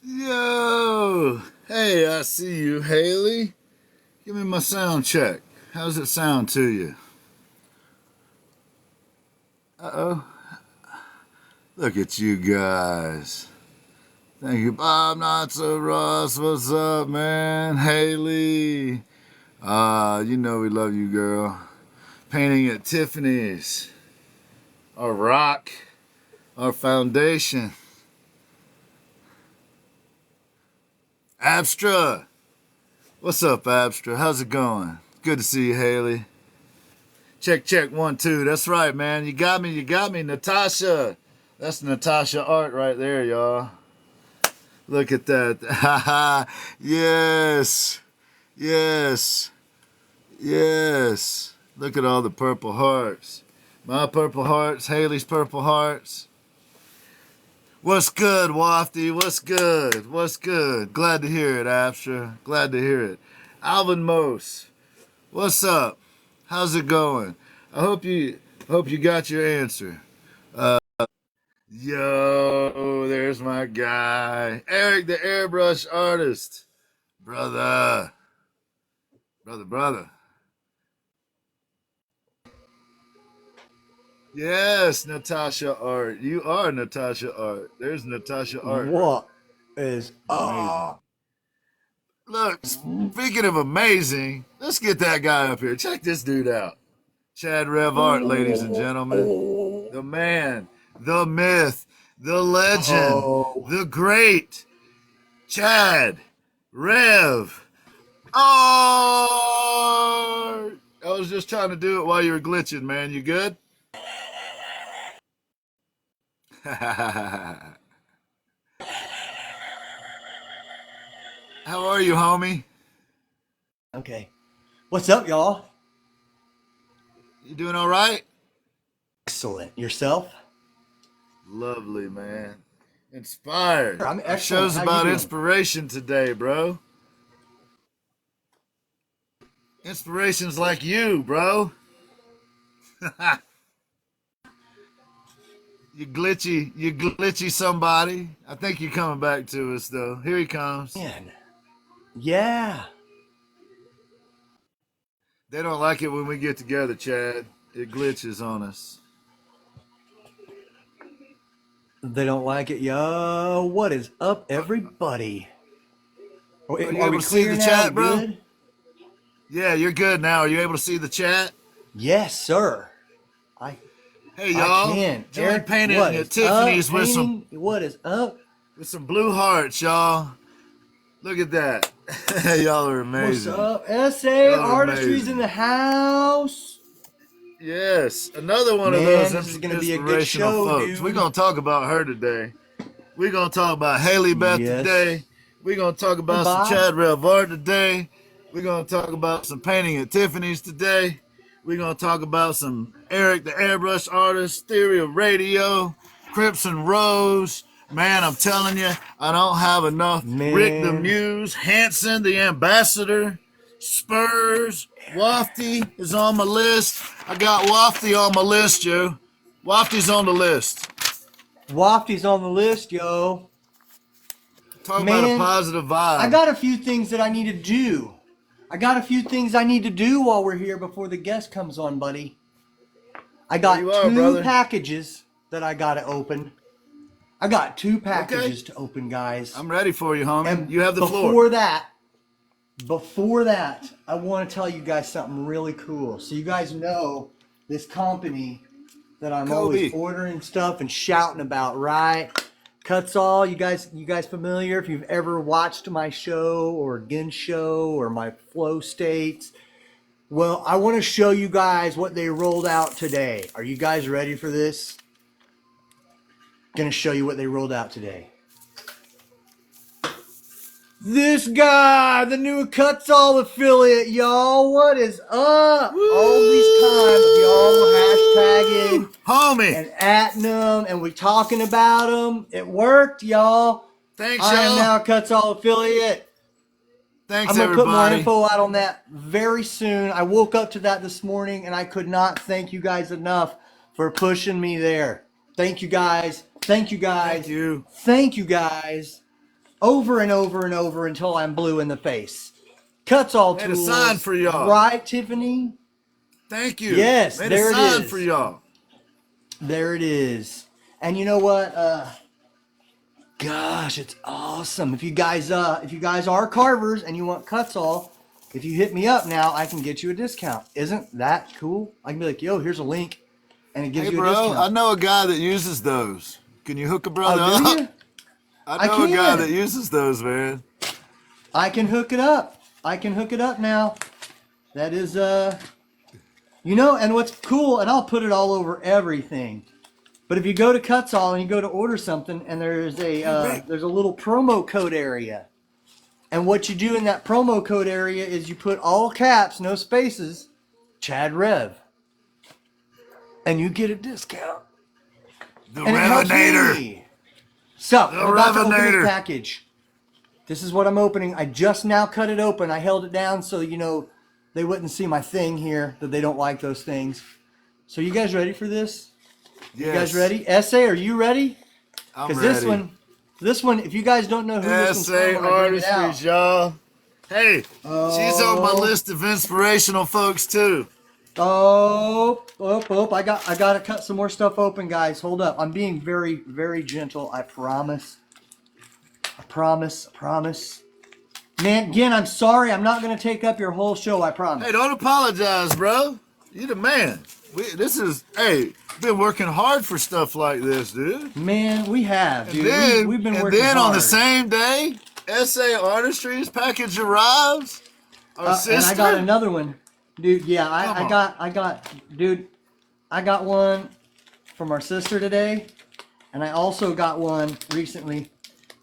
Yo! Hey, I see you, Haley. Give me my sound check. How's it sound to you? Uh-oh. Look at you guys. Thank you, Bob, Not So Ross. What's up, man? Haley. You know we love you, girl. Painting at Tiffany's. Our rock. Our foundation. Abstra. What's up, Abstra? How's it going? Good to see you, Haley. Check, check, 1, 2. That's right, man. You got me, Natasha. That's Natasha art right there, y'all. Look at that. Ha yes. Yes. Yes. Look at all the purple hearts. My purple hearts, Haley's purple hearts. What's good, Wafty? What's good? What's good? Glad to hear it, Abstra. Glad to hear it. Alvin Mose. What's up? How's it going? I hope you got your answer. Yo, there's my guy. Eric the airbrush artist. Brother. Brother. Yes, Natasha Art. You are Natasha Art. There's Natasha Art. What is Amazing. Look, speaking of amazing, let's get that guy up here. Check this dude out. Chad Rev Art, ladies and gentlemen. The man, the myth, the legend, the great Chad Rev Art. I was just trying to do it while you were glitching, man. You good? How are you, homie? Okay. What's up, y'all? You doing all right? Excellent. Yourself? Lovely, man. Inspired. I'm Our excellent. show's How you about doing? inspiration today, bro. Inspirations like you, bro. you glitchy somebody. I think you're coming back to us though. Here he comes. Man. Yeah. They don't like it when we get together, Chad. It glitches on us. They don't like it. Yo, what is up, everybody? Are you Are able we to see clear the now? We chat, bro? good? Yeah, you're good now. Are you able to see the chat? Yes, sir. I Hey, I y'all. can. Join Eric, painting what at is up? Tiffany's Painting. What is up? with some blue hearts, y'all. Look at that. Y'all are What's amazing. up? SA Y'all are Artistry's in amazing. the house. Yes, another one of those Man, this is gonna be a good inspirational show, folks. We're dude. going to talk about her today. We're going to talk about Haley Beth Yes. today. We're going to talk Hey, about some Bob. Chad Rev Art today. We're going to talk about some painting at Tiffany's today. We're going to talk about some Eric the Airbrush Artist, Theory of Radio, Crips and Rose. Man, I'm telling you, I don't have enough. Rick the Man. Muse, Hanson the Ambassador, Spurs, Wafty is on my list. I got Wafty on my list, Joe. Wafty's on the list. Wafty's on the list, yo. Talk about a Man, positive I vibe. got a few things that I need to do. I got a few things I need to do while we're here before the guest comes on, buddy. I There you got are, two brother. packages that I got to open. I got two Okay. packages to open, guys. I'm ready for you, homie. And You have the floor. before that, I want to tell you guys something really cool. So you guys know this company that I'm always Kobe. ordering stuff and shouting about, right? Cuts All. You guys familiar? If you've ever watched my show or Gin show or my flow states, well, I want to show you guys what they rolled out today. Are you guys ready for this? Gonna show you what they rolled out today. This guy, the new Cuts All affiliate, y'all. What is up? Woo! All these times, y'all hashtagging Homie. and atting them, and we talking about them. It worked, y'all. Thanks, I am y'all. now Cuts All affiliate. Thanks, I'm gonna put more everybody. info out on that very soon. I woke up to that this morning, and I could not thank you guys enough for pushing me there. Thank you guys. Thank you guys. Thank you. Thank you guys. over and over and over until I'm blue in the face. Cuts all Made a tools. sign for y'all. Right, Tiffany? Thank you. Yes, Made there a it sign is. for y'all. There it is. And you know what? Gosh, it's awesome. If you guys are carvers and you want cuts all, if you hit me up now, I can get you a discount. Isn't that cool? I can be like, yo, here's a link, and it gives Hey, you a bro, discount. I know a guy that uses those. Can you hook a brother Oh, do up? you? I know a guy can. that uses those, man. I can hook it up. I can hook it up now. That is, and what's cool, and I'll put it all over everything. But if you go to Cuts All and you go to order something, and there's a little promo code area, and what you do in that promo code area is you put all caps, no spaces, Chad Rev, and you get a discount. The And it helps Revenator. me. So I'm about to open this Revenator. package. This is what I'm opening. I just now cut it open. I held it down so they wouldn't see my thing here, that they don't like those things. So you guys ready for this? Yes. You guys ready? Essay, are you ready? I'm Because ready. this one, if you guys don't know who this one's SA from, when I bring it Artistries, out. y'all. Hey, she's on my list of inspirational folks too. Oh, I got to cut some more stuff open, guys. Hold up. I'm being very, very gentle. I promise. I promise. Man, again, I'm sorry. I'm not going to take up your whole show. I promise. Hey, don't apologize, bro. You the man. Been working hard for stuff like this, dude. Man, we have, dude. Then, We've been and working then hard. on the same day, SA Artistries package arrives. Our sister. And I got another one, dude. Yeah, Come on. I got one from our sister today, and I also got one recently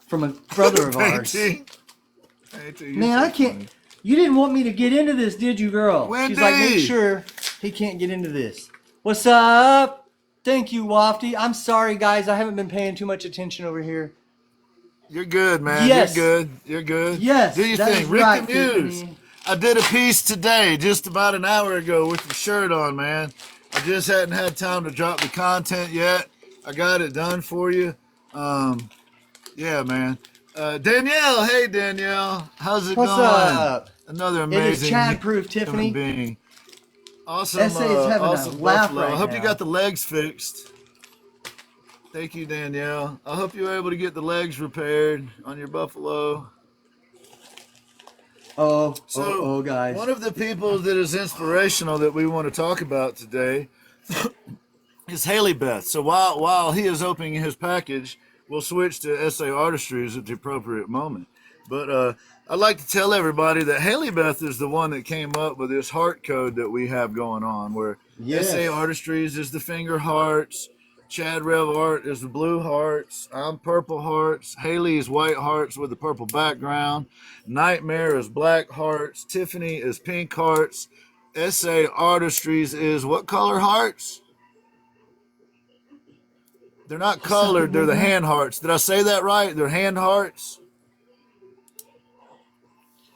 from a brother of ours. Painting, Man, I can't. You didn't want me to get into this, did you, girl? Wendy. She's like, make sure he can't get into this. What's up? Thank you, Wafty. I'm sorry, guys. I haven't been paying too much attention over here. You're good, man. Yes. You're good. Yes, Do your that thing. is Rick right, the Muse. Tiffany. I did a piece today, just about an hour ago, with your shirt on, man. I just hadn't had time to drop the content yet. I got it done for you. Yeah, man. Danielle, hey Danielle, how's it What's going? up? Another It is amazing Chad-proof, human Tiffany. being. Awesome. SA is having a awesome laugh buffalo. right I hope you now. got the legs fixed. Thank you, Danielle. I hope you were able to get the legs repaired on your buffalo. Oh, guys. One of the people that is inspirational that we want to talk about today is Haley Beth. So while he is opening his package, we'll switch to SA Artistries at the appropriate moment. But I'd like to tell everybody that Haley Beth is the one that came up with this heart code that we have going on, where Yes. SA Artistries is the finger hearts, Chad Rev Art is the blue hearts, I'm purple hearts, Haley is white hearts with the purple background, Nightmare is black hearts, Tiffany is pink hearts, SA Artistries is what color hearts? They're not colored, they're the hand hearts. Did I say that right? They're hand hearts?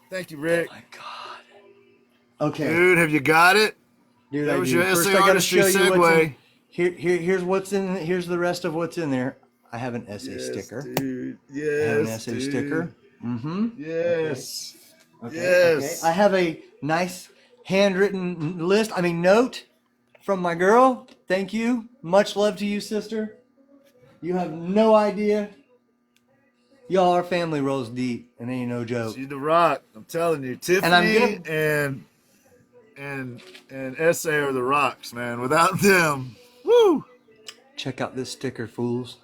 Thank you, Rick. Oh my God. Okay. Dude, have you got it? Dude, That I was do. your First, SA I gotta Artistry show you what's in. segue. Here's what's in. Here's the rest of what's in there. I have an SA sticker. Dude. I have an Yes, SA dude. sticker. Mm-hmm. Yes. Okay. Yes. Okay. I have a nice handwritten note from my girl. Thank you. Much love to you, sister. You have no idea. Y'all, our family rolls deep, and ain't no joke. She's the rock. I'm telling you. Tiffany and SA are the rocks, man. Without them, woo. Check out this sticker, fools.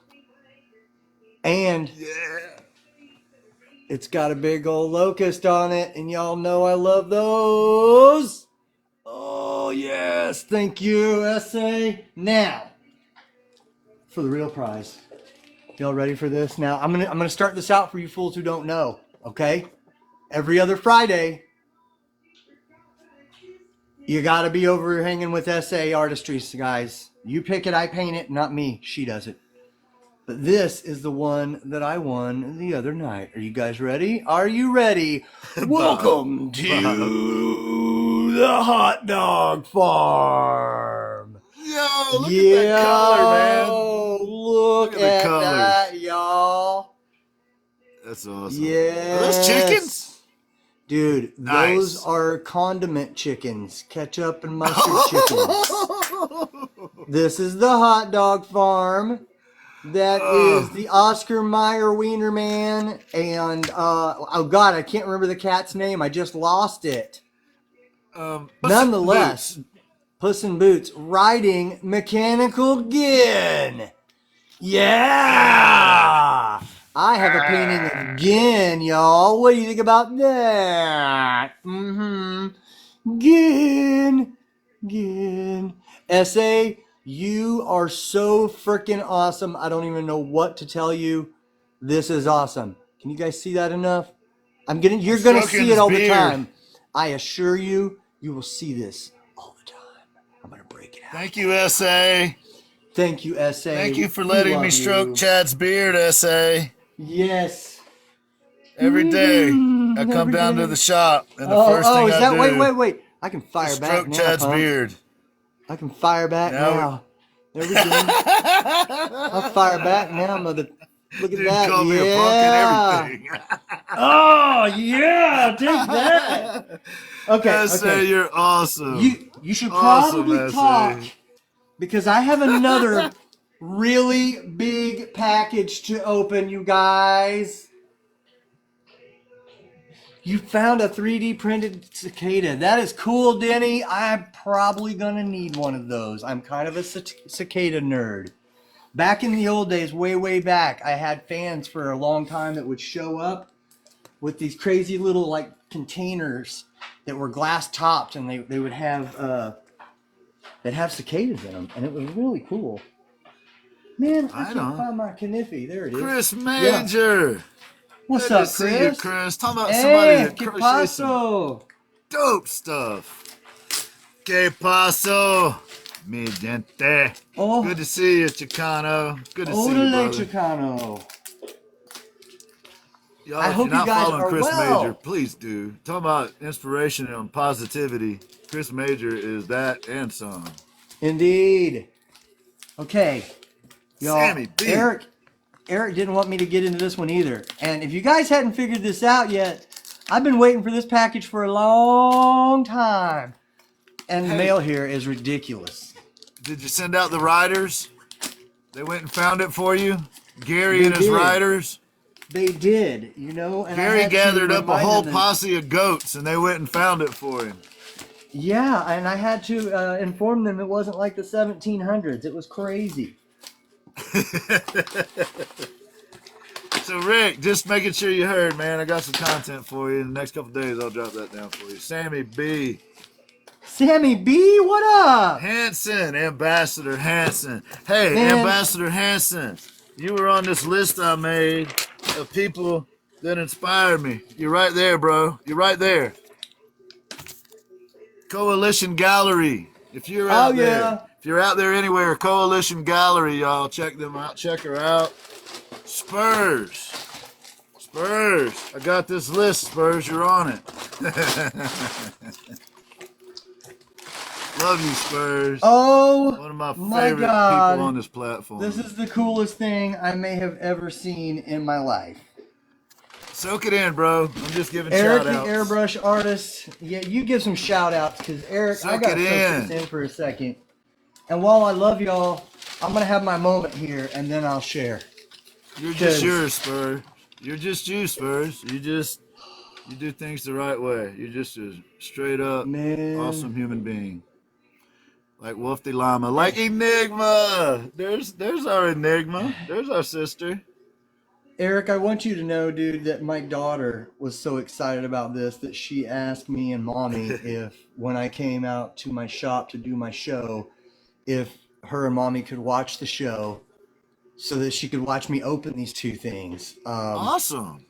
And Yeah. it's got a big old locust on it, and y'all know I love those. Oh, yes. Thank you, SA. Now, for the real prize. Y'all ready for this? Now, I'm gonna start this out for you fools who don't know, okay? Every other Friday, you gotta be over here hanging with SA Artistries, guys. You pick it, I paint it, not me. She does it. But this is the one that I won the other night. Are you guys ready? Are you ready? Welcome to the hot dog farm. Yo, look at that color, man. Look Look at the at colors. that, y'all. That's awesome. Yes. Are those chickens? Dude, Nice. those are condiment chickens, ketchup and mustard chickens. This is the hot dog farm. That is the Oscar Mayer Wiener Man, and oh god, I can't remember the cat's name. I just lost it. Nonetheless, Puss in Boots riding Mechanical Gin. Yeah! I have a painting of Gin, y'all. What do you think about that? Gin. SA, you are so freaking awesome. I don't even know what to tell you. This is awesome. Can you guys see that enough? You're gonna see it all the time. I assure you, you will see this all the time. I'm gonna break it out. Thank you, SA. Thank you, SA. Thank you for letting me stroke Chad's beard, SA. Yes. Every day I come down to the shop, and the first thing is I that? do Wait. I can fire back stroke now. Chad's beard. I can fire back now. There we go. I'll fire back now, mother. Look at Dude, that. call me a punk and everything. Oh yeah, take that. Okay. SA, you're awesome. You should Awesome, probably talk because I have another really big package to open, you guys. You found a 3D printed cicada. That is cool, Denny. I'm probably going to need one of those. I'm kind of a cicada nerd. Back in the old days, way back, I had fans for a long time that would show up with these crazy little like containers that were glass topped, and they would have they'd have cicadas in them, and it was really cool. Man, I can't find my Kniffy. There it is. Chris Major. Yeah. What's Good up, to see Chris? you, Chris. Talking about somebody that ¿Qué crochets some paso? dope stuff. Que paso, mi gente. Oh. Good to see you, Chicano. Good to see you, Orale, brother. Chicano. Y'all, I if hope you're not you guys following are Chris well. Major, please do. Talking about inspiration and positivity. Chris Major is that and some. Indeed. Okay. Y'all, Sammy B. Eric didn't want me to get into this one either. And if you guys hadn't figured this out yet, I've been waiting for this package for a long time. And the mail here is ridiculous. Did you send out the riders? They went and found it for you? Gary They and his did. riders? They did, you know. And I Gary had to gathered up a remind whole them that- posse of goats and they went and found it for him. Yeah, and I had to inform them it wasn't like the 1700s. It was crazy. So Rick, just making sure you heard, man. I got some content for you. In the next couple of days, I'll drop that down for you. Sammy B. Sammy B, what up? Hanson, Ambassador Hanson. Hey, Man. Ambassador Hanson, you were on this list I made of people that inspired me. You're right there, bro. You're right there. Coalition Gallery. If you're out there, if you're out there anywhere, Coalition Gallery, y'all check them out. Check her out. Spurs. I got this list, Spurs. You're on it. Love you, Spurs. Oh, One of my my favorite God. people on this platform. This is the coolest thing I may have ever seen in my life. Soak it in, bro. I'm just giving Eric, shout the outs. airbrush artist. Yeah, you give some shout outs because Eric, I Soak got to it soak in. this in for a second. And while I love y'all, I'm going to have my moment here and then I'll share. You're just yours, Spurs. You're just you, Spurs. You do things the right way. You're just a straight up awesome human being. Like Wolf de Llama. Like Enigma. There's our Enigma. There's our sister. Eric, I want you to know, dude, that my daughter was so excited about this that she asked me and Mommy if, when I came out to my shop to do my show, if her and Mommy could watch the show so that she could watch me open these two things. Awesome.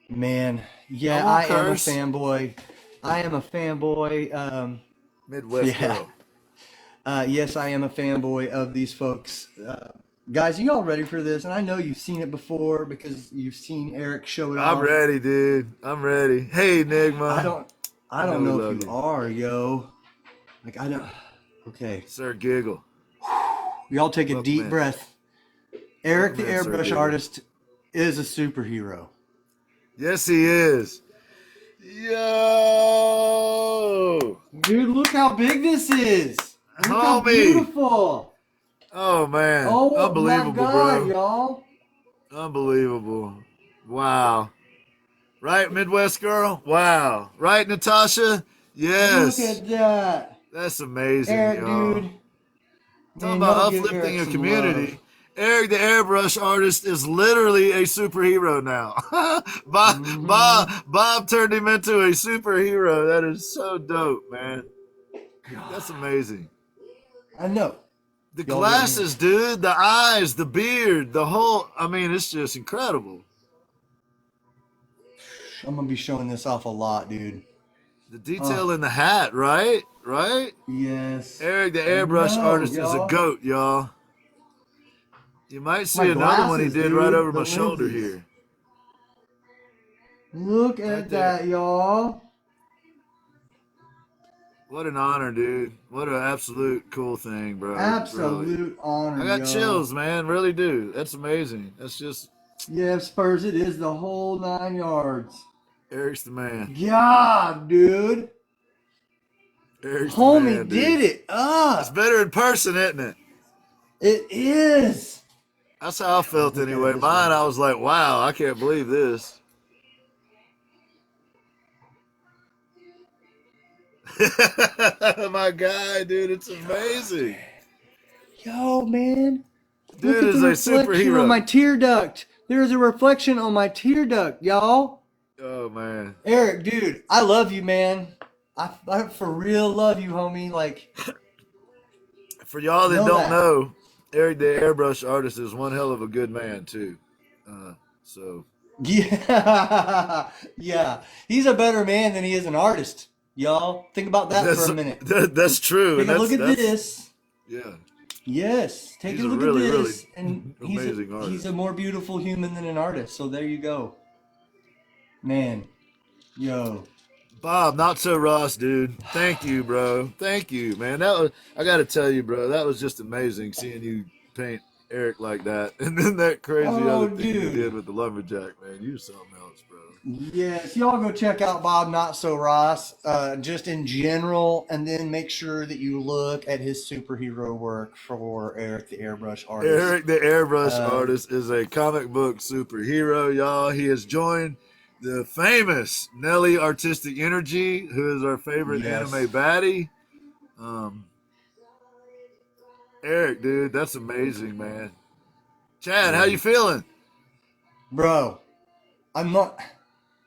Man, yeah, I I won't am a curse. fanboy. I am a fanboy. Midwest Yeah. girl. Yes, I am a fanboy of these folks. Guys, you all ready for this? And I know you've seen it before because you've seen Eric show it off. I'm ready, dude. I'm ready. Hey, Enigma. I don't know love if you you. are, yo. Like, I don't. Okay. Sir Giggle. Y'all take a Look, deep man. breath. Eric, the Look, man, Sir airbrush Giggle. artist, is a superhero. Yes, he is. Yo, Dude, look how big this is. Look how homie. beautiful. Oh man, Oh my unbelievable, God, bro. y'all. Unbelievable. Wow. Right, Midwest girl? Wow. Right, Natasha? Look Yes. at that. That's amazing, Eric, y'all. dude. Talking Man, about y'all give uplifting Eric a some love. community. Eric the airbrush artist is literally a superhero now. Bob turned him into a superhero. That is so dope, man. God, That's amazing. I know. The Y'all hear me? glasses, dude, the eyes, the beard, the whole, I mean, it's just incredible. I'm gonna be showing this off a lot, dude. The Oh, detail in the hat, right? Right? yes. Eric the I airbrush know, artist is a y'all. goat, y'all. You might My see another one he glasses, did right dude. over The my shoulder lenses. here. Look Right at there. that, y'all. What an honor, dude. What an absolute cool thing, bro. Really. Absolute I honor, got y'all. chills, man. Really do. That's amazing. That's just Yeah, Spurs, it is the whole 9 yards. Eric's the man. God, dude. Eric's the man, Homie dude. did it It's up. better in person, isn't it? It is. That's how I Let's felt look at it anyway. this way. Mine, I was like, wow, I can't believe this. My guy, dude, it's amazing. Yo, man. Look Dude at the is a reflection on my superhero. tear duct. There's a reflection on my tear duct, y'all. Oh man. Eric, dude, I love you, man. I for real love you, homie. Like, For y'all that know don't that. know, Eric the airbrush artist is one hell of a good man too. So Yeah. Yeah. He's a better man than he is an artist, y'all. Think about that for that's a minute. that's true, Take and a look at that's this. yeah. Yes, take a He's a look at really this, and amazing he's a artist. more beautiful human than an artist. So there you go, man. Yo, Bob, not so Ross, dude. Thank you, bro. Thank you, man. That was I got to tell you, bro. That was just amazing seeing you paint Eric like that, and then that crazy oh, other thing you dude. did with the lumberjack, man. You're something else, bro. Yes, y'all go check out Bob Not So Ross, just in general, and then make sure that you look at his superhero work for Eric the Airbrush Artist. Eric the airbrush Uh, artist is a comic book superhero, y'all. He has joined the famous Nelly Artistic Energy, who is our favorite yes, anime baddie. Um, Eric, dude, that's amazing, man. Chad, how you dude, feeling? bro, I'm not.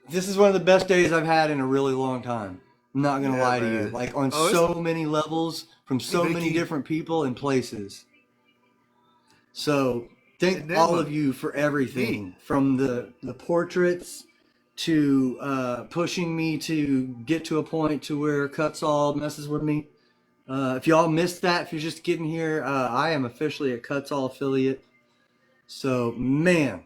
This is one of the best days I've had in a really long time. I'm not gonna Yeah, lie to you. man. Like on Oh, it's so many levels, from hey, so many Vicky, different people and places. So thank all Enigma, of you for neat. everything, from the portraits to pushing me to get to a point to where Cuts all messes with me. If y'all missed that, if you're just getting here, I am officially a Cuts all affiliate. So man,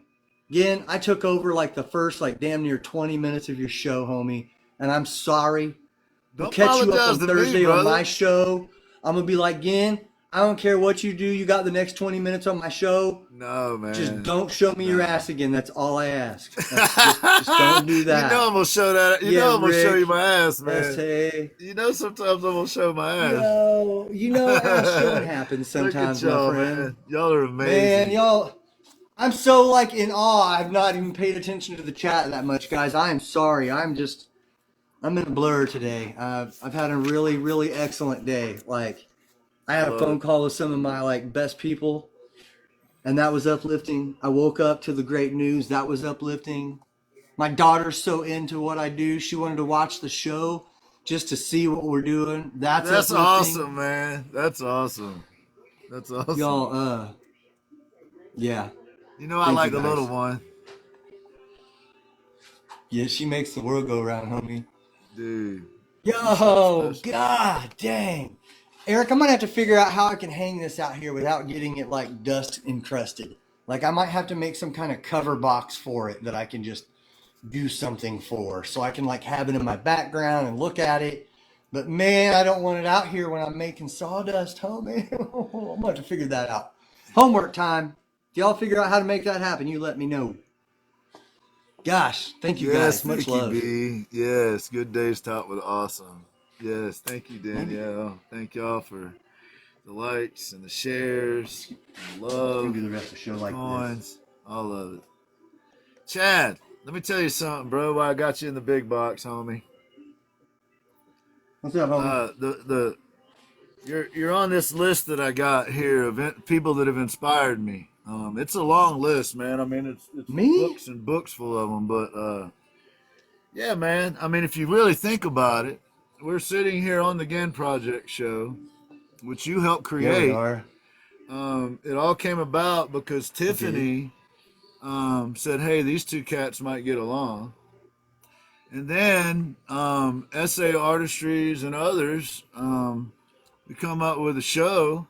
again, I took over like the first like damn near 20 minutes of your show, homie, and I'm sorry. We'll Don't catch you up apologize on to me, Thursday on my brother. show. I'm gonna be like, Gin, I don't care what you do. You got the next 20 minutes on my show. No, Just man. don't show me your No. ass again. That's all I ask. That's just don't do You know that. I'm gonna show that. You Yeah, know I'm gonna show you Rick, my ass, man. SA. You know sometimes I'm gonna show my ass. Yo, you know ass showing happens Look at sometimes, my y'all, friend. man. Y'all are Man, amazing. y'all, I'm so like in awe. I've not even paid attention to the chat that much, guys. I am sorry. I'm in a blur today. I've had a really, really excellent day. Like, I I had a love phone it. call with some of my like best people, and that was uplifting. I woke up to the great news. That was uplifting. My daughter's so into what I do. She wanted to watch the show just to see what we're doing. That's That's uplifting. awesome, man. That's awesome. That's awesome. Y'all, yeah. You know I Thank you like the little guys. one, Yeah, she makes the world go round, homie. dude. She's something Yo, special. god dang. Eric, I'm gonna have to figure out how I can hang this out here without getting it like dust encrusted. Like I might have to make some kind of cover box for it that I can just do something for, so I can like have it in my background and look at it. But man, I don't want it out here when I'm making sawdust, homie. I'm gonna have to figure that out. Homework time. If y'all figure out how to make that happen, you let me know. Gosh, thank you Yes, guys. Much thank you, love. B. Yes, good days taught with awesome. Yes, thank you, Maybe Danielle. Thank y'all for the likes and the shares, and the we can love, do the rest of the show the like this. coins, all of it. Chad, let me tell you something, bro. Why I got you in the big box, homie. What's up, homie? The you're on this list that I got here of people that have inspired me. It's a long list, man. I mean, it's Me? books and books full of them. But yeah, man. I mean, if you really think about it, we're sitting here on the Gin Project show, which you helped Yeah, we create. are. It all came about because I did. Tiffany said, "Hey, these two cats might get along." And then SA Artistries and others, we come up with a show,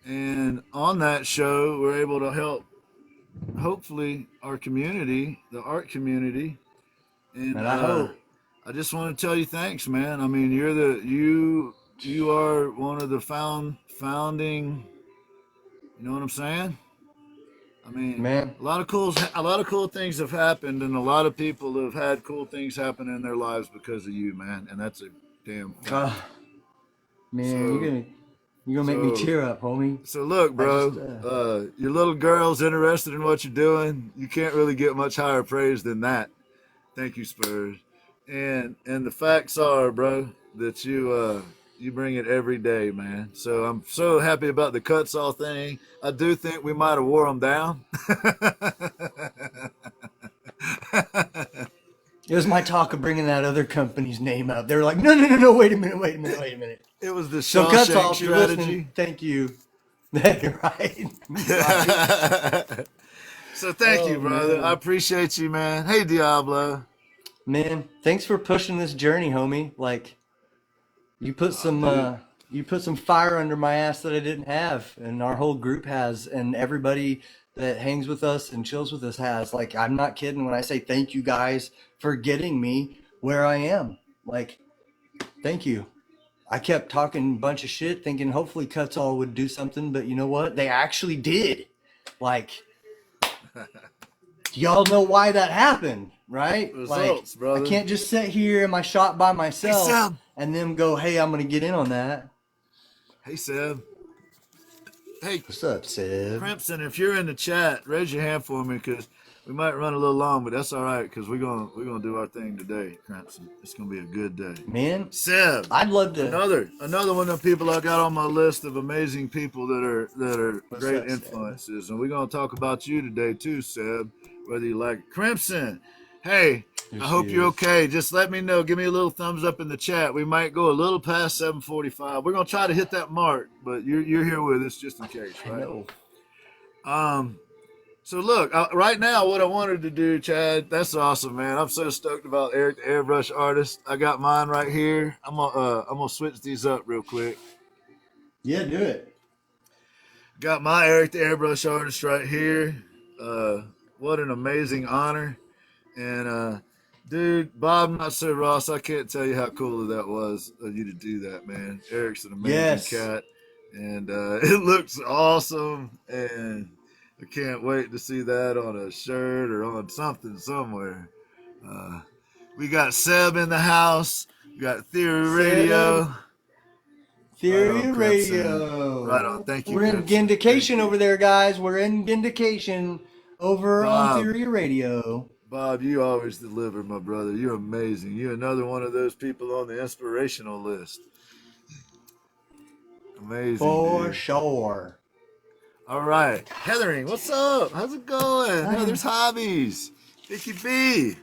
and on that show, we're able to help, hopefully, our community, the art community. And And I hope. I just want to tell you thanks, man. I mean, you are one of the founding. You know what I'm saying? I mean, Man. a lot of cool things have happened, and a lot of people have had cool things happen in their lives because of you, man. And that's a damn fact. Uh, man, So, you're gonna make me so, tear up, homie. so look, I just bro. Your little girl's interested in what you're doing. You can't really get much higher praise than that. Thank you, Spurs. And the facts are, bro, that you bring it every day, man. So I'm so happy about the Cutsall thing. I do think we might have wore them down. It was my talk of bringing that other company's name up. They were like, no, wait a minute. It was the So cuts Shawshank all, if you're listening, strategy. thank you. Right. Right. So thank Oh you, brother. I man. appreciate you, man. Hey, Diablo. Man, thanks for pushing this journey, homie. Like you put Oh, some dude. you put some fire under my ass that I didn't have, and our whole group has, and everybody that hangs with us and chills with us has. Like I'm not kidding when I say thank you guys for getting me where I am. Like, thank you. I kept talking a bunch of shit, thinking hopefully Cuts All would do something, but you know what? They actually did. Like, y'all know why that happened, right? Like, Results, I brother. can't just sit here in my shop by Hey, myself Seb. and then go, hey, I'm going to get in on that. Hey, Seb. Hey, What's up, Seb? Crimson, if you're in the chat, raise your hand for me because we might run a little long, but that's all right because we're gonna do our thing today, Crimson. It's gonna be a good day. Man, Seb, I'd love to. another one of the people I got on my list of amazing people that are What's great up, Seb? influences, and we're gonna talk about you today too, Seb. Whether you like it. Crimson. Hey, Here I she hope you're is. okay. Just let me know. Give me a little thumbs up in the chat. We might go a little past 7:45. We're gonna try to hit that mark, but you're here with us just in case, I right? know. Um, so look, right now, what I wanted to do, Chad, that's awesome, man. I'm so stoked about Eric the Airbrush Artist. I got mine right here. I'm gonna switch these up real quick. Yeah, do it. Got my Eric the Airbrush Artist right here. What an amazing honor. And dude, Bob, not so Ross. I can't tell you how cool that was of you to do that, man. Eric's an amazing Yes. cat, and it looks awesome. And I can't wait to see that on a shirt or on something somewhere. Uh, we got Seb in the house. We got Theory Seb, Radio. Right on, Theory Crimson. Right on. Radio. Thank you, We're in Crimson. Thank Gindication you, over there, guys. We're in Gindication over on Bob. Theory Radio. Bob, you always deliver, my brother. You're amazing. You're another one of those people on the inspirational list. Amazing, For dude. sure. All right. Heathering, what's up? How's it going? Hi. Heather's Hobbies. Vicky B.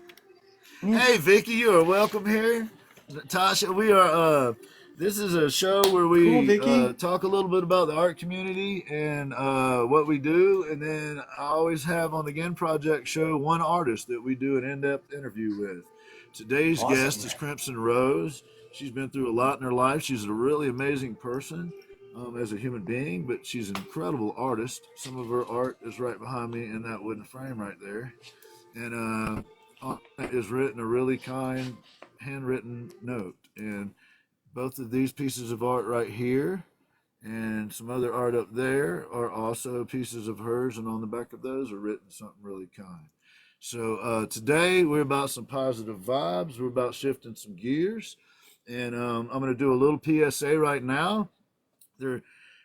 Yeah. Hey, Vicky, you are welcome here. Natasha, we are, this is a show where Cool, we Vicky. talk a little bit about the art community and what we do. And then I always have on the Gin Project show one artist that we do an in depth interview with. Today's guest Awesome. is Crimson Rose. She's been through a lot in her life. She's a really amazing person as a human being, but she's an incredible artist. Some of her art is right behind me in that wooden frame right there. And on it is written a really kind handwritten note. And both of these pieces of art right here and some other art up there are also pieces of hers. And on the back of those are written something really kind. So today we're about some positive vibes. We're about shifting some gears, and I'm going to do a little PSA right now. They're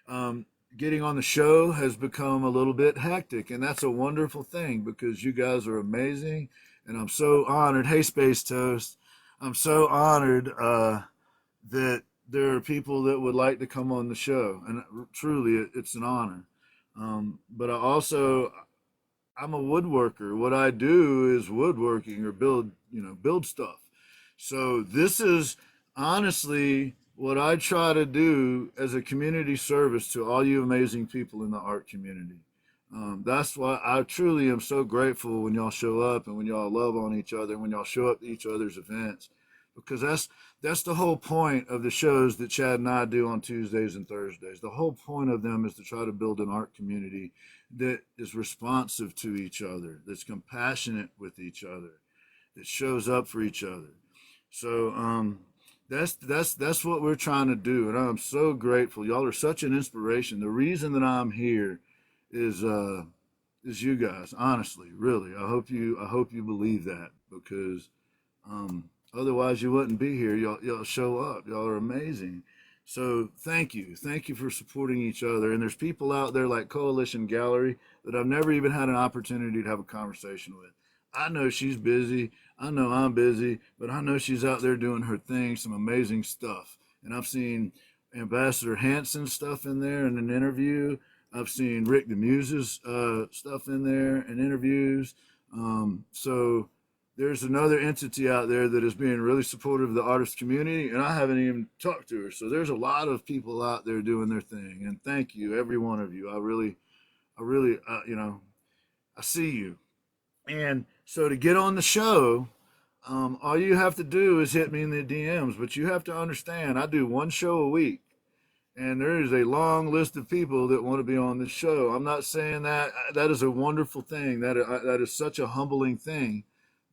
um, Getting on the show has become a little bit hectic, and that's a wonderful thing because you guys are amazing, and I'm so honored. Hey, Space Toast, I'm so honored that there are people that would like to come on the show, and truly, it's an honor. But I'm a woodworker. What I do is woodworking or build stuff. So this is honestly what I try to do as a community service to all you amazing people in the art community. That's why I truly am so grateful when y'all show up and when y'all love on each other and when y'all show up to each other's events, because that's the whole point of the shows that Chad and I do on Tuesdays and Thursdays. The whole point of them is to try to build an art community that is responsive to each other, that's compassionate with each other, that shows up for each other. So that's what we're trying to do, and I'm so grateful. Y'all are such an inspiration. The reason that I'm here is you guys. Honestly, really, I hope you believe that because otherwise you wouldn't be here. Y'all show up. Y'all are amazing. So thank you for supporting each other. And there's people out there like Coalition Gallery that I've never even had an opportunity to have a conversation with. I know she's busy. I know I'm busy, but I know she's out there doing her thing, some amazing stuff. And I've seen Ambassador Hanson's stuff in there in an interview. I've seen Rick DeMuse's stuff in there in interviews. So there's another entity out there that is being really supportive of the artist community, and I haven't even talked to her. So there's a lot of people out there doing their thing, and thank you, every one of you. I really, I see you. And so to get on the show, all you have to do is hit me in the DMs. But you have to understand, I do one show a week, and there is a long list of people that want to be on the show. I'm not saying that is a wonderful thing. That is such a humbling thing,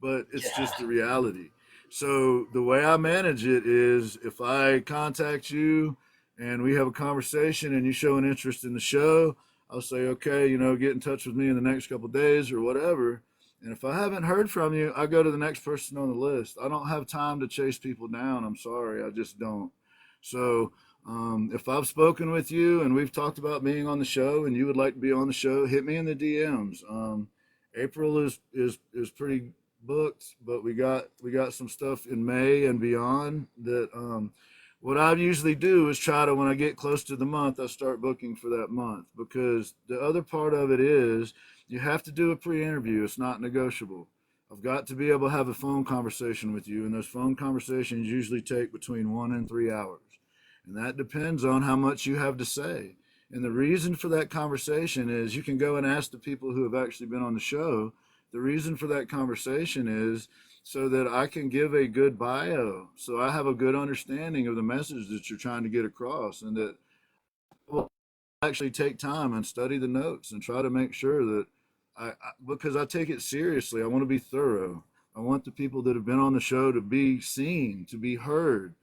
but it's just the reality. So the way I manage it is if I contact you and we have a conversation and you show an interest in the show, I'll say, okay, get in touch with me in the next couple of days or whatever. And if I haven't heard from you, I go to the next person on the list. I don't have time to chase people down. I'm sorry, I just don't. So if I've spoken with you and we've talked about being on the show and you would like to be on the show, hit me in the DMs. April is pretty booked, but we got some stuff in May and beyond that. What I usually do is try to, when I get close to the month, I start booking for that month, because the other part of it is you have to do a pre-interview. It's not negotiable. I've got to be able to have a phone conversation with you, and those phone conversations usually take between 1 and 3 hours. And that depends on how much you have to say. And the reason for that conversation is you can go and ask the people who have actually been on the show. The reason for that conversation is so that I can give a good bio, so I have a good understanding of the message that you're trying to get across, and that will actually take time and study the notes and try to make sure that because I take it seriously. I want to be thorough. I want the people that have been on the show to be seen, to be heard.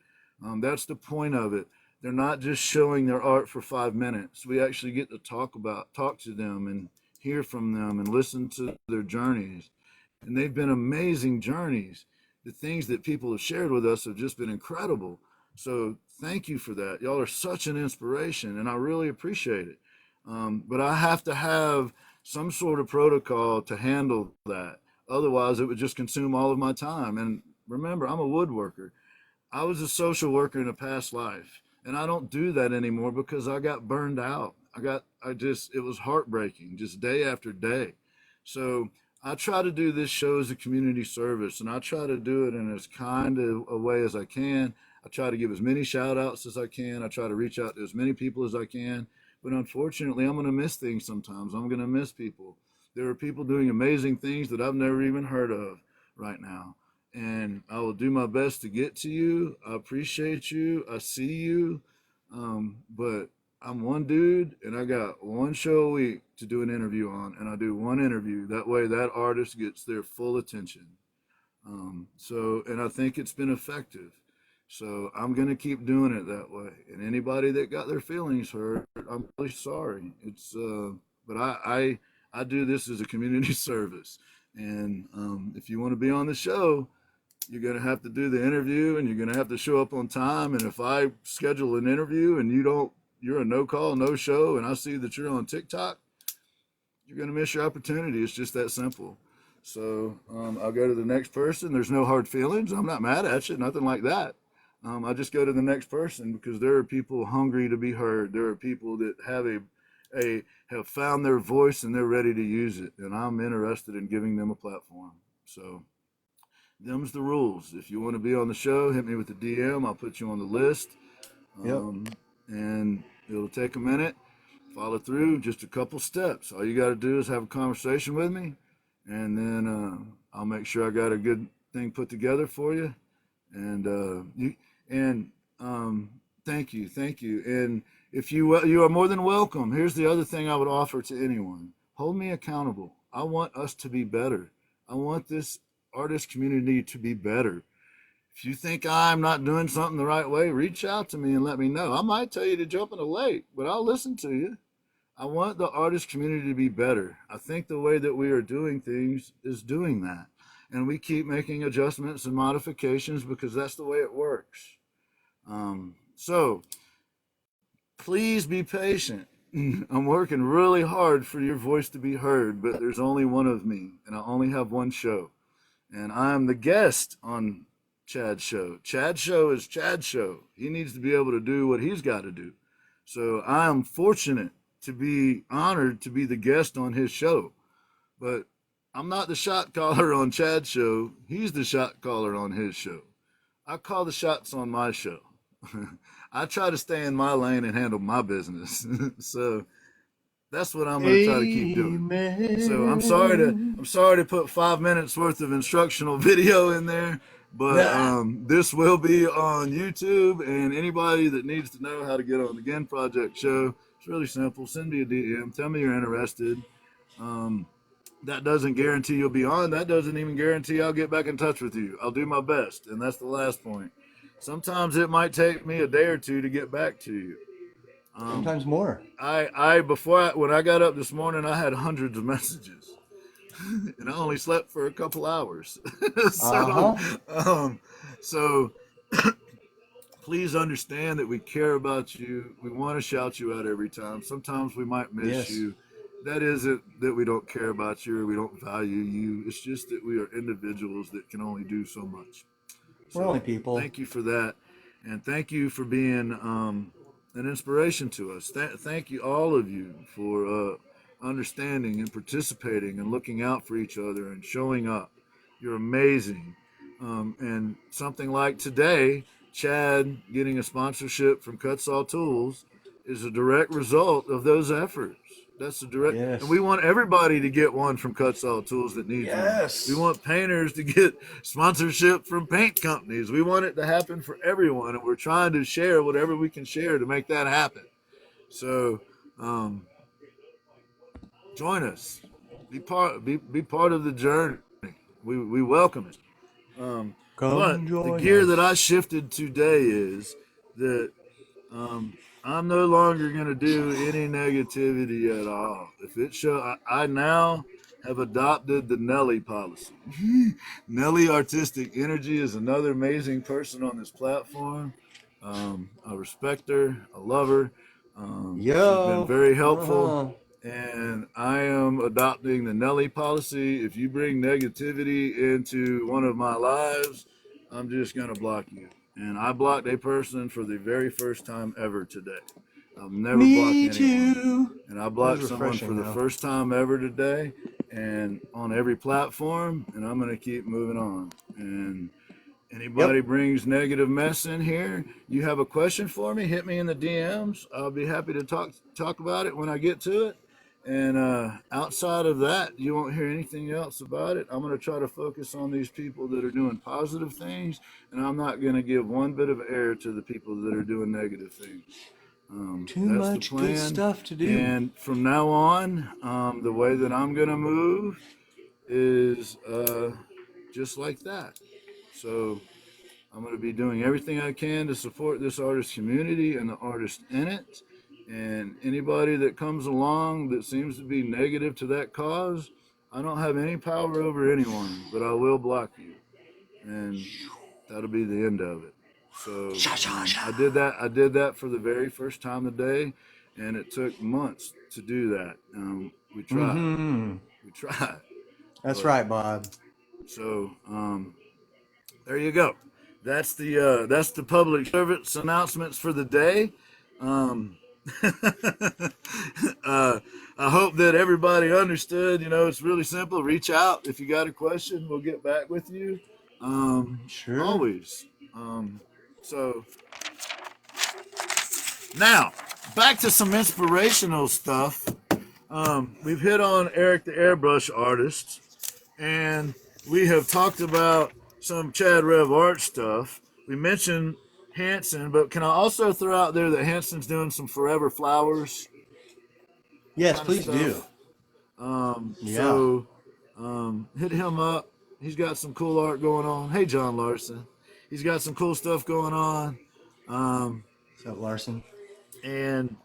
That's the point of it. They're not just showing their art for 5 minutes. We actually get to talk to them and hear from them and listen to their journeys. And they've been amazing journeys. The things that people have shared with us have just been incredible. So thank you for that. Y'all are such an inspiration, and I really appreciate it. But I have to have some sort of protocol to handle that. Otherwise, it would just consume all of my time. And remember, I'm a woodworker. I was a social worker in a past life, and I don't do that anymore because I got burned out. It was heartbreaking just day after day. So I try to do this show as a community service, and I try to do it in as kind of a way as I can. I try to give as many shout outs as I can. I try to reach out to as many people as I can. But unfortunately, I'm going to miss things sometimes. I'm going to miss people. There are people doing amazing things that I've never even heard of right now, and I will do my best to get to you. I appreciate you. I see you. But I'm one dude, and I got one show a week to do an interview on, and I do one interview. That way, that artist gets their full attention. And I think it's been effective. So I'm gonna keep doing it that way. And anybody that got their feelings hurt, I'm really sorry. But I do this as a community service. And if you want to be on the show, you're going to have to do the interview and you're going to have to show up on time. And if I schedule an interview and you're a no call, no show, and I see that you're on TikTok, you're going to miss your opportunity. It's just that simple. So I'll go to the next person. There's no hard feelings. I'm not mad at you, nothing like that. I just go to the next person because there are people hungry to be heard. There are people that have found their voice and they're ready to use it. And I'm interested in giving them a platform. So them's the rules. If you want to be on the show, hit me with the DM. I'll put you on the list. Yep. And it'll take a minute. Follow through, just a couple steps. All you got to do is have a conversation with me, and then I'll make sure I got a good thing put together for you. And thank you. And if you are more than welcome. Here's the other thing I would offer to anyone: hold me accountable. I want us to be better. I want this artist community to be better. If you think I'm not doing something the right way, reach out to me and let me know. I might tell you to jump in a lake, but I'll listen to you. I want the artist community to be better. I think the way that we are doing things is doing that. And we keep making adjustments and modifications because that's the way it works. So please be patient. I'm working really hard for your voice to be heard, but there's only one of me, and I only have one show. And I'm the guest on Chad's show. Chad's show is Chad's show. He needs to be able to do what he's got to do. So I am fortunate to be honored to be the guest on his show. But I'm not the shot caller on Chad's show. He's the shot caller on his show. I call the shots on my show. I try to stay in my lane and handle my business. So that's what I'm going to try to keep doing. So I'm sorry to put 5 minutes worth of instructional video in there, but this will be on YouTube, and anybody that needs to know how to get on the Gin Project show, it's really simple. Send me a DM. Tell me you're interested. That doesn't guarantee you'll be on. That doesn't even guarantee I'll get back in touch with you. I'll do my best, and that's the last point. Sometimes it might take me a day or two to get back to you. Sometimes more. When I got up this morning, I had hundreds of messages, and I only slept for a couple hours. So please understand that we care about you. We want to shout you out every time. Sometimes we might miss you. That isn't that we don't care about you or we don't value you. It's just that we are individuals that can only do so much. We're only people. Thank you for that. And thank you for being an inspiration to us. Thank you, all of you, for understanding and participating and looking out for each other and showing up. You're amazing. And something like today, Chad getting a sponsorship from Cutsaw Tools is a direct result of those efforts. That's a direct, and we want everybody to get one from Cutsaw Tools that needs one. We want painters to get sponsorship from paint companies. We want it to happen for everyone, and we're trying to share whatever we can share to make that happen. So, join us. Be part of the journey. We welcome it. But the gear that I shifted today is that I'm no longer going to do any negativity at all. If it show, I now have adopted the Nelly policy. Nelly Artistic Energy is another amazing person on this platform. I respect her. I love her. She's been very helpful. And I am adopting the Nelly policy. If you bring negativity into one of my lives, I'm just going to block you. And I blocked a person for the very first time ever today. I've never blocked anyone. And I blocked someone for the first time ever today, and on every platform, and I'm going to keep moving on. And anybody brings negative mess in here, you have a question for me, hit me in the DMs. I'll be happy to talk about it when I get to it. And outside of that, you won't hear anything else about it. I'm going to try to focus on these people that are doing positive things, and I'm not going to give one bit of air to the people that are doing negative things. Too much good stuff to do. And from now on, the way that I'm going to move is just like that. So I'm going to be doing everything I can to support this artist community and the artists in it. And anybody that comes along that seems to be negative to that cause, I don't have any power over anyone, but I will block you, and that'll be the end of it. So Sha sha I sha. did that. I did that for the very first time today, and it took months to do that. We tried. Mm-hmm. We tried, That's but right, Bob. so there you go. That's the public service announcements for the day. Um, I hope that everybody understood. You know, it's really simple. Reach out if you got a question. We'll get back with you. Sure. Always. So now back to some inspirational stuff. We've hit on Eric the Airbrush artist, and we have talked about some Chad Rev art stuff. We mentioned Hanson, but can I also throw out there that Hanson's doing some Forever Flowers Yes, kind of please do. stuff? Yeah. Hit him up. He's got some cool art going on. Hey, John Larson. He's got some cool stuff going on. Um, What's up, Larson? and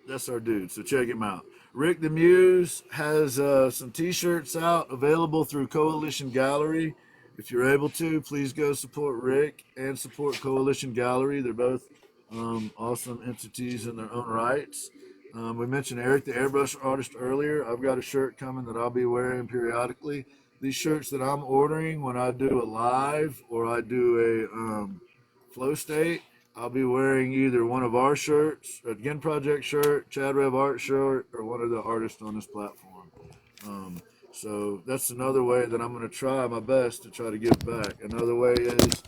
That's our dude. So check him out. Rick the Muse has some T-shirts out available through Coalition Gallery. If you're able to, please go support Rick and support Coalition Gallery. They're both awesome entities in their own rights. We mentioned Eric the Airbrush artist earlier. I've got a shirt coming that I'll be wearing periodically. These shirts that I'm ordering when I do a live or I do a flow state, I'll be wearing either one of our shirts, Again Project shirt, Chad Rev art shirt, or one of the artists on this platform. Um, so that's another way that I'm going to try my best to try to give back. Another way is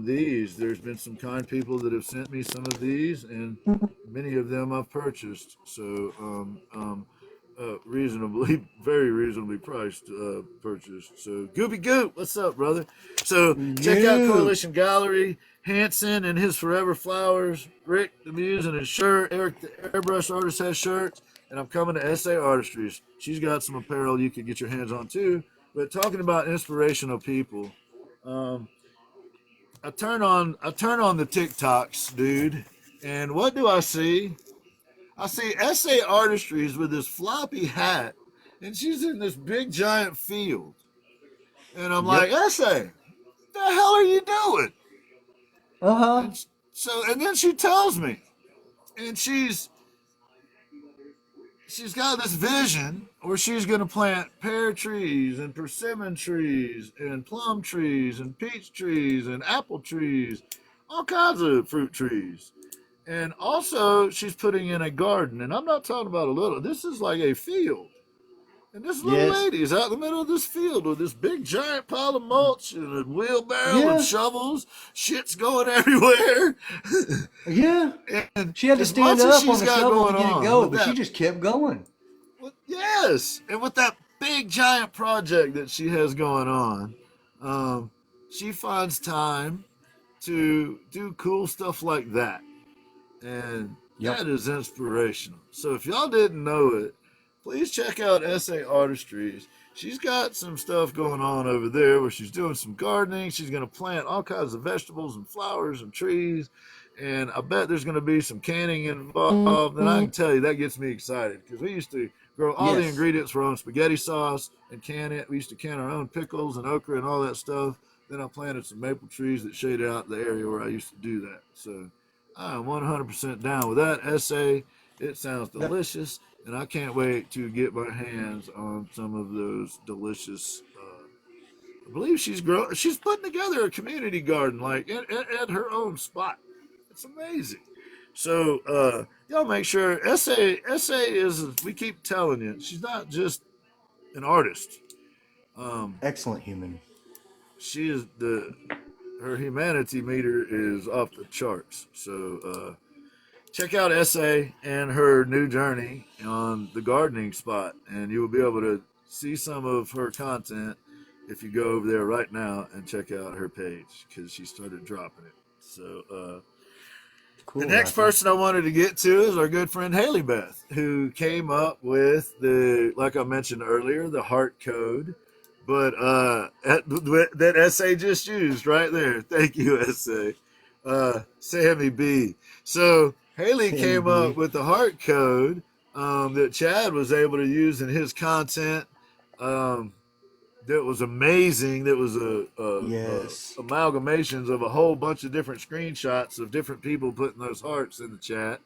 these. There's been some kind people that have sent me some of these, and many of them I've purchased. So reasonably, very reasonably priced purchase. So Goopy Goop, what's up, brother? So check out You. Coalition Gallery. Hanson and his Forever Flowers, Rick the Muse and his shirt, Eric the Airbrush artist has shirts, and I'm coming to SA Artistries. She's got some apparel you can get your hands on too. But talking about inspirational people, um, I turn on the TikToks, dude, and what do I see? I see SA Artistries with this floppy hat, and she's in this big giant field, and I'm like, Yep. SA, the hell are you doing? Uh-huh. And then she tells me, and she's got this vision where she's going to plant pear trees and persimmon trees and plum trees and peach trees and apple trees, all kinds of fruit trees. And also, she's putting in a garden. And I'm not talking about a little, this is like a field. And this little Yes. lady is out in the middle of this field with this big giant pile of mulch and a wheelbarrow and Yeah. shovels. Shit's going everywhere. Yeah. And She had to as stand much as up on she's the got shovel to going get it on go, with but she that, just kept going. yes, and with that big giant project that she has going on, um, she finds time to do cool stuff like that, and Yep. that is inspirational. So if y'all didn't know it, please check out SA Artistries. She's got some stuff going on over there where she's doing some gardening. She's going to plant all kinds of vegetables and flowers and trees. And I bet there's going to be some canning involved. And I can tell you that gets me excited because we used to grow all the Yes. ingredients for our own spaghetti sauce and can it. We used to can our own pickles and okra and all that stuff. Then I planted some maple trees that shaded out the area where I used to do that. So I'm 100% down with that essay. It sounds That, delicious, and I can't wait to get my hands on some of those delicious. I believe she's putting together a community garden, like at her own spot. It's amazing. So y'all make sure SA is. We keep telling you, she's not just an artist. Um, excellent human. she is the her humanity meter is off the charts. So check out SA and her new journey on the gardening spot, and you will be able to see some of her content if you go over there right now and check out her page because she started dropping it. So the Cool, next Rocky. person I wanted to get to is our good friend Haley Beth, who came up with like I mentioned earlier, the heart code. But that SA just used right there. Thank you, SA. Sammy B. So Haley Sammy came up B. with the heart code that Chad was able to use in his content. Um, that was amazing. That was Yes. amalgamations of a whole bunch of different screenshots of different people putting those hearts in the chat.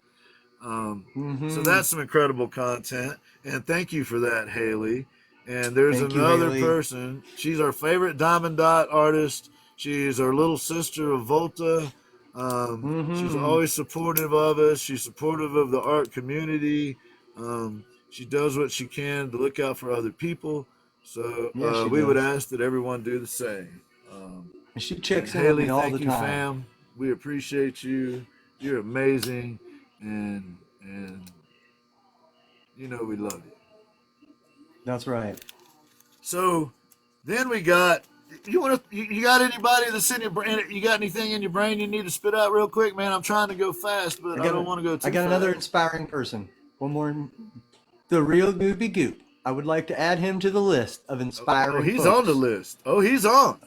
So Mm-hmm. that's some incredible content, and thank you for that, Haley. And there's Thank you, another Haley. person. She's our favorite Diamond Dot artist. She's our little sister of Volta. She's Mm-hmm. always supportive of us. She's supportive of the art community. She does what she can to look out for other people. So Yes, she we would does. ask that everyone do the same. And she And checks in with Haley, me all the thank you, time. fam. We appreciate you. You're amazing, and you know we love you. That's right. So then we got you want to you got anybody that's in your brain? You got anything in your brain you need to spit out real quick, man? I'm trying to go fast, but I I got don't a, want to go I too got another fast. inspiring person. One more. The real Goopy Goop. I would like to add him to the list of Oh, inspiring he's on the folks. list. Oh, he's on.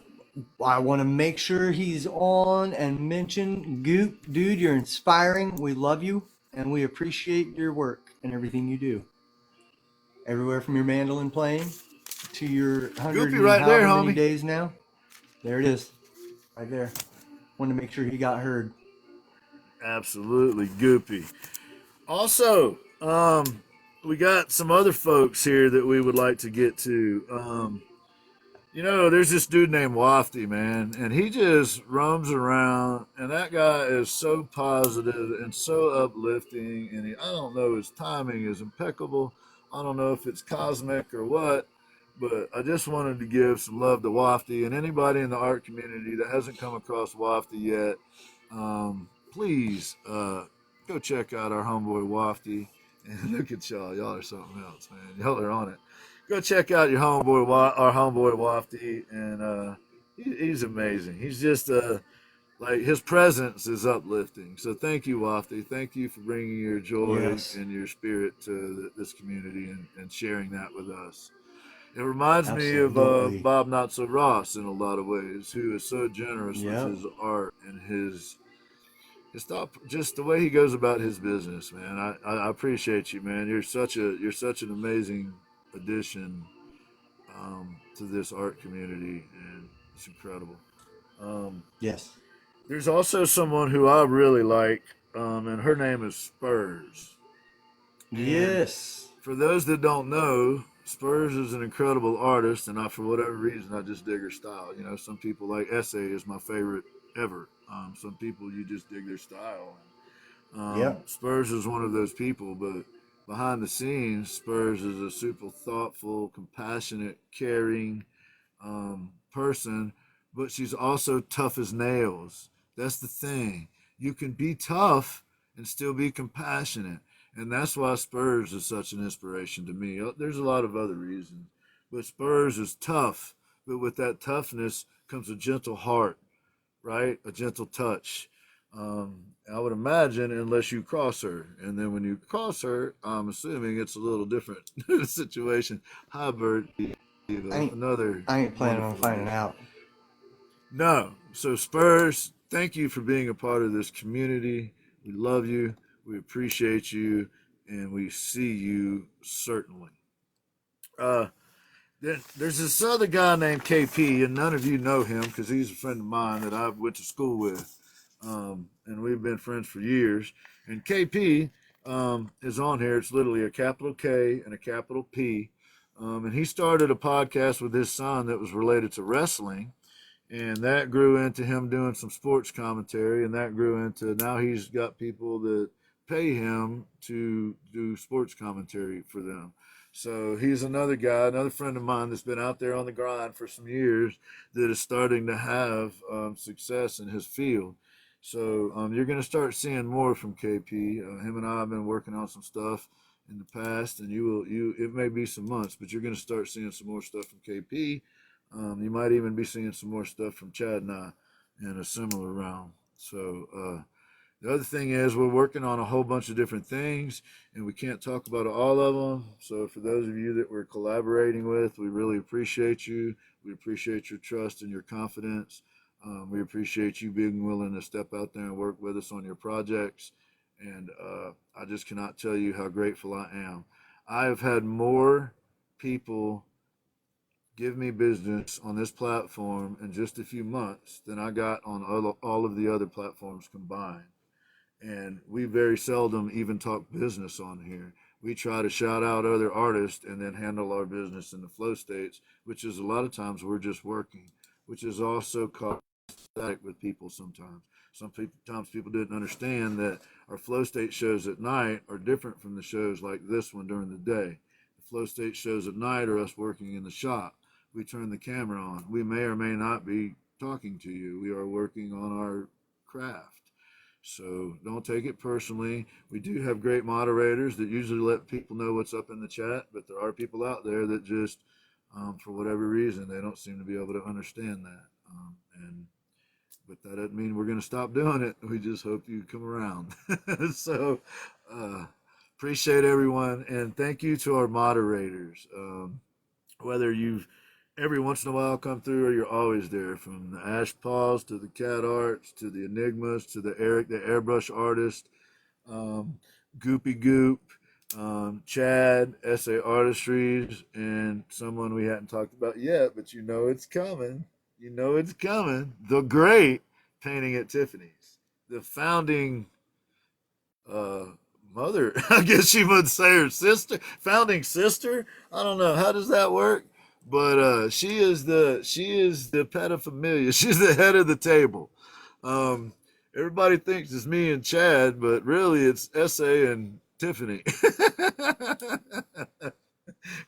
I want to make sure he's on and mention Goop. Dude, you're inspiring. We love you and we appreciate your work and everything you do. Everywhere from your mandolin playing to your hundred Goopy and right there, however many homie. days now. There it is. Right there. Wanted to make sure he got heard. Absolutely, Goopy. Also, we got some other folks here that we would like to get to. There's this dude named Wafty, man, and he just roams around, and that guy is so positive and so uplifting, and I don't know, his timing is impeccable. I don't know if it's cosmic or what, but I just wanted to give some love to Wafty, and anybody in the art community that hasn't come across Wafty yet, please go check out our homeboy Wafty. And look at y'all, y'all are something else, man. Y'all are on it. Go check out your homeboy, our homeboy Wafty, and he's amazing. He's just like his presence is uplifting. So thank you, Wafty. Thank you for bringing your joy Yes, and your spirit to this community and sharing that with us. It reminds me of absolutely. Bob Not So Ross in a lot of ways, who is so generous with Yep. his art and his thought, just the way he goes about his business, man. I appreciate you, man. You're such an amazing addition to this art community, and it's incredible. Um, Yes. there's also someone who I really like, and her name is Spurs. And Yes. for those that don't know, Spurs is an incredible artist, and for whatever reason, I just dig her style. Some people like Essay is my favorite ever. Some people you just dig their style. Yep. Spurs is one of those people, but behind the scenes, Spurs is a super thoughtful, compassionate, caring person, but she's also tough as nails. That's the thing. You can be tough and still be compassionate. And that's why Spurs is such an inspiration to me. There's a lot of other reasons, but Spurs is tough. But with that toughness comes a gentle heart, right? A gentle touch. I would imagine, unless you cross her, and then when you cross her, I'm assuming it's a little different situation. Hi, Bert. I ain't, Another I ain't planning on wonderful finding addition. out. No, so Spurs, thank you for being a part of this community. We love you, we appreciate you, and we see you certainly. Uh, there's this other guy named KP, and none of you know him because he's a friend of mine that I went to school with, and we've been friends for years. And KP is on here. It's literally a capital K and a capital P, and he started a podcast with his son that was related to wrestling, and that grew into him doing some sports commentary, and that grew into now he's got people that pay him to do sports commentary for them. So he's another guy, another friend of mine that's been out there on the grind for some years that is starting to have success in his field. So you're going to start seeing more from KP. Him and I have been working on some stuff in the past, and it may be some months, but you're going to start seeing some more stuff from KP. You might even be seeing some more stuff from Chad and I in a similar realm. So the other thing is we're working on a whole bunch of different things, and we can't talk about all of them. So for those of you that we're collaborating with, we really appreciate you. We appreciate your trust and your confidence. We appreciate you being willing to step out there and work with us on your projects. And I just cannot tell you how grateful I am. I have had more people give me business on this platform in just a few months than I got on all of the other platforms combined. And we very seldom even talk business on here. We try to shout out other artists and then handle our business in the flow states, which is a lot of times we're just working, which is also called with people sometimes. Sometimes people didn't understand that our flow state shows at night are different from the shows like this one during the day. The flow state shows at night are us working in the shop. We turn the camera on. We may or may not be talking to you. We are working on our craft. So don't take it personally. We do have great moderators that usually let people know what's up in the chat, but there are people out there that just, for whatever reason, they don't seem to be able to understand that. But that doesn't mean we're going to stop doing it. We just hope you come around. So appreciate everyone, and thank you to our moderators. Whether you've every once in a while come through or you're always there, from the Ash Paws to the Cat Arts to the Enigmas to the Eric the Airbrush Artist, Goopy Goop, Chad, SA Artistries, and someone we hadn't talked about yet, but you know it's coming. You know it's coming. The great Painting at Tiffany's, the founding mother, I guess you would say, her sister, founding sister. I don't know, how does that work? But she is the paterfamilia. She's the head of the table. Everybody thinks it's me and Chad, but really it's SA and Tiffany.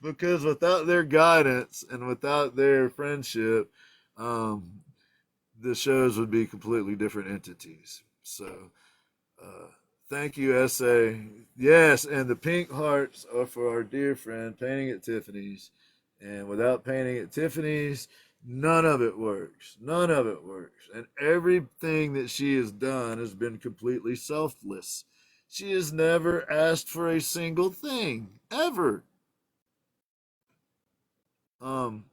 Because without their guidance and without their friendship, the shows would be completely different entities. So thank you, SA. Yes, and the pink hearts are for our dear friend Painting at Tiffany's. And without Painting at Tiffany's, none of it works. None of it works. And everything that she has done has been completely selfless. She has never asked for a single thing, ever.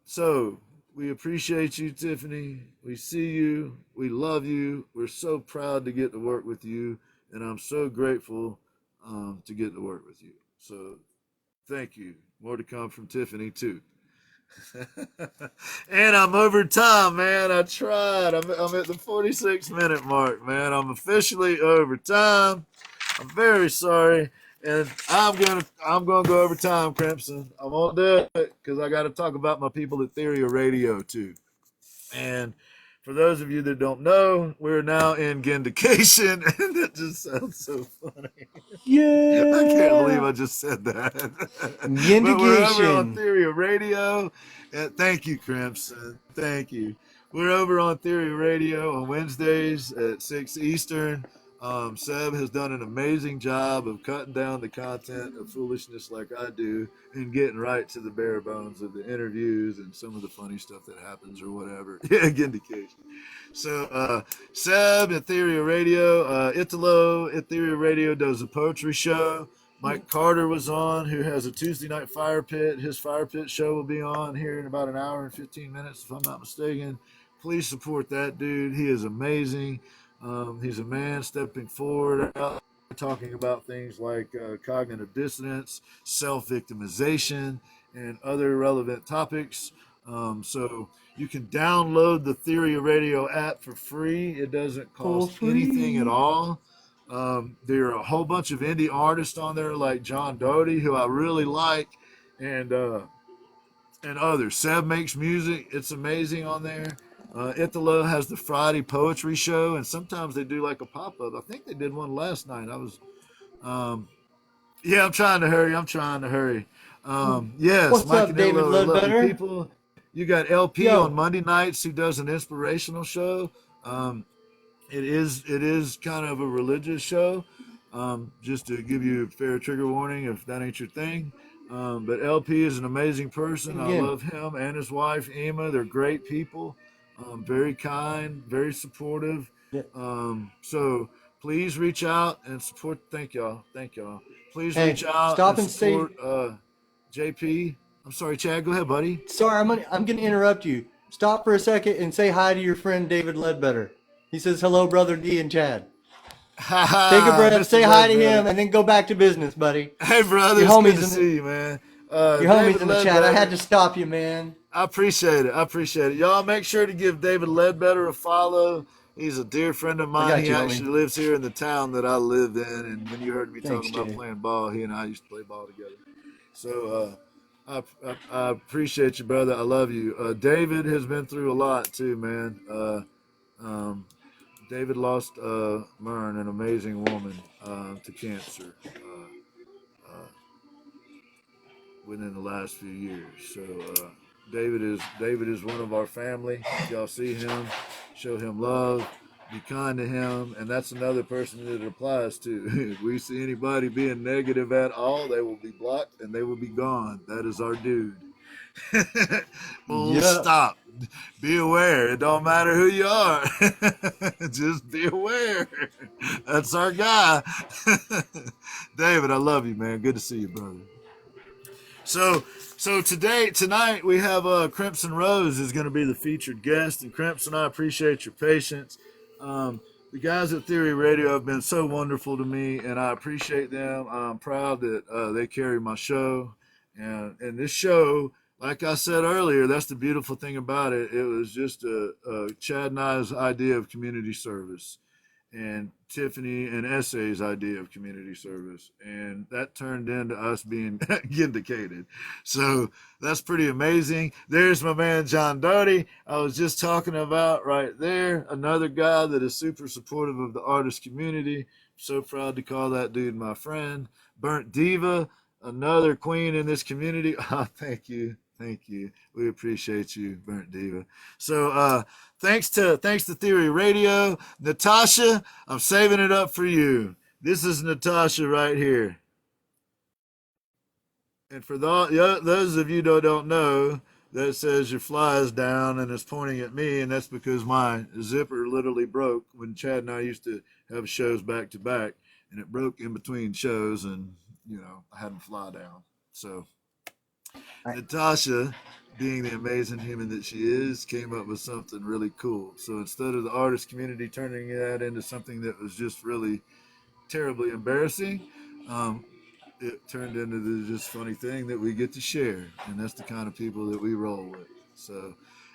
So we appreciate you, Tiffany. We see you. We love you. We're so proud to get to work with you. And I'm so grateful to get to work with you. So thank you. More to come from Tiffany, too. And I'm over time, man. I tried. I'm at the 46-minute mark, man. I'm officially over time. I'm very sorry, and I'm gonna go over time, Crimson. I won't do it because I got to talk about my people at Theoria Radio too. And for those of you that don't know, we're now in Gindication, and that just sounds so funny. Yeah. I can't believe I just said that. But we're over on Theoria Radio. Thank you, Crimson. Thank you. We're over on Theoria Radio on Wednesdays at 6 Eastern. Seb has done an amazing job of cutting down the content of foolishness like I do and getting right to the bare bones of the interviews and some of the funny stuff that happens or whatever. Yeah, indication. So Seb at Theoria Radio, Italo at Theoria Radio does a poetry show. Mike Carter was on, who has a Tuesday night fire pit. His fire pit show will be on here in about an hour and 15 minutes, if I'm not mistaken. Please support that dude. He is amazing. He's a man stepping forward, out, talking about things like cognitive dissonance, self-victimization, and other relevant topics. So you can download the Theoria Radio app for free. It doesn't cost anything at all. There are a whole bunch of indie artists on there like John Doty, who I really like, and others. Seb makes music. It's amazing on there. Italo has the Friday poetry show, and sometimes they do like a pop-up. I think they did one last night. Yeah, I'm trying to hurry. Yes, what's Mike up, and David Italo are lovely Ledbetter? people. You got LP on Monday nights who does an inspirational show. It is kind of a religious show. Just to give you a fair trigger warning if that ain't your thing. But LP is an amazing person. I love him and his wife, Emma. They're great people. Very kind, very supportive. So please reach out and support. Thank y'all. Please reach out and support JP. I'm sorry, Chad. Go ahead, buddy. Sorry, I'm gonna interrupt you. Stop for a second and say hi to your friend David Ledbetter. He says hello, brother D and Chad. Take a breath, Mr. say hi to Ledbetter. him, and then go back to business, buddy. Hey, brother, Your it's good homies to in see you, man. your David homies in the chat. I had Ledbetter. to stop you, man. I appreciate it. I appreciate it. Y'all make sure to give David Ledbetter a follow. He's a dear friend of I mine. got He you, homie. actually lives here in the town that I lived in. And when you heard me Thanks, talking about Jay. playing ball, he and I used to play ball together. So I appreciate you, brother. I love you. David has been through a lot too, man. Um, David lost Myrn, an amazing woman, to cancer within the last few years. So David is one of our family. If y'all see him, show him love, be kind to him, and that's another person that it applies to. If we see anybody being negative at all, they will be blocked and they will be gone. That is our dude. Full Yep. stop. Be aware. It don't matter who you are. Just be aware. That's our guy. David, I love you, man. Good to see you, brother. So tonight we have Crimson Rose is going to be the featured guest, and Crimson, I appreciate your patience. The guys at Theory Radio have been so wonderful to me, and I appreciate them. I'm proud that they carry my show, and this show, like I said earlier, that's the beautiful thing about it. It was just Chad and I's idea of community service, and Tiffany and Essay's idea of community service. And that turned into us being vindicated. So that's pretty amazing. There's my man, John Doty. I was just talking about right there. Another guy that is super supportive of the artist community. So proud to call that dude my friend. Burnt Diva, another queen in this community. Oh, thank you. Thank you. We appreciate you, Burnt Diva. So thanks to Theory Radio. Natasha, I'm saving it up for you. This is Natasha right here. And for those of you that don't know, that says your fly is down and it's pointing at me, and that's because my zipper literally broke when Chad and I used to have shows back to back, and it broke in between shows, and I had them fly down. So Natasha, being the amazing human that she is, came up with something really cool. So instead of the artist community turning that into something that was just really terribly embarrassing, it turned into the just funny thing that we get to share, and that's the kind of people that we roll with. So,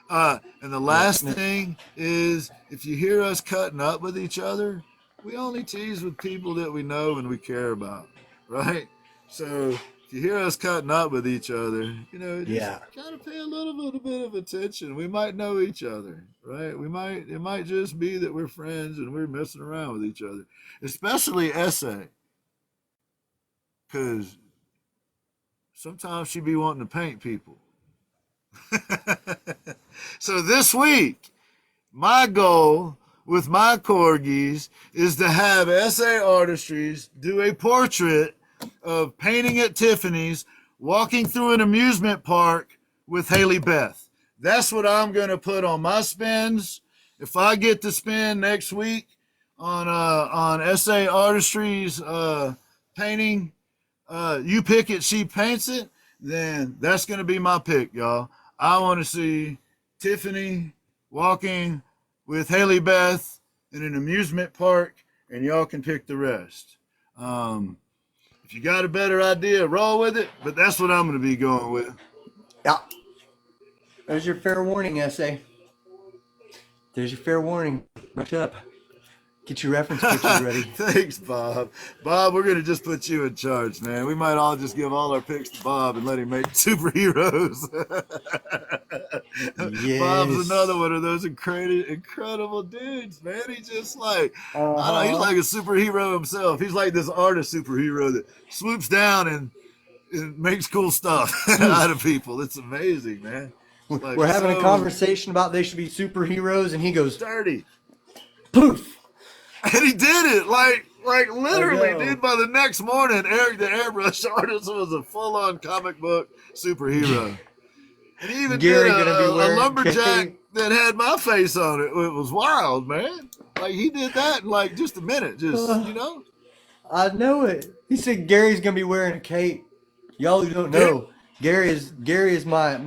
and the last thing is, if you hear us cutting up with each other, we only tease with people that we know and we care about, right? So if you hear us cutting up with each other, just kind of pay a little bit of attention. We might know each other, right? It might just be that we're friends and we're messing around with each other, especially Essay. Because sometimes she be wanting to paint people. So this week, my goal with my corgis is to have SA Artistries do a portrait of painting at Tiffany's, walking through an amusement park with Haley Beth. That's what I'm going to put on my spins. If I get to spin next week on SA Artistries painting, you pick it, she paints it, then that's going to be my pick, y'all. I want to see Tiffany walking with Haley Beth in an amusement park, and y'all can pick the rest. If you got a better idea, roll with it, but that's what I'm going to be going with. Yeah. There's your fair warning, Essay. There's your fair warning. Brush up. Get your reference pictures ready. Thanks, Bob. Bob, we're going to just put you in charge, man. We might all just give all our picks to Bob and let him make superheroes. Yes. Bob's another one of those incredible dudes, man. He's just like, I don't know, he's like a superhero himself. He's like this artist superhero that swoops down and makes cool stuff out of people. It's amazing, man. Like, we're having a conversation about they should be superheroes, and he goes, dirty. Poof. And he did it, like literally, dude. By the next morning, Eric the airbrush artist was a full-on comic book superhero. And he even Gary did gonna be a wearing lumberjack that had my face on it. It was wild, man. Like, he did that in like just a minute, I know it. He said Gary's gonna be wearing a cape. Y'all who don't know, Gary is my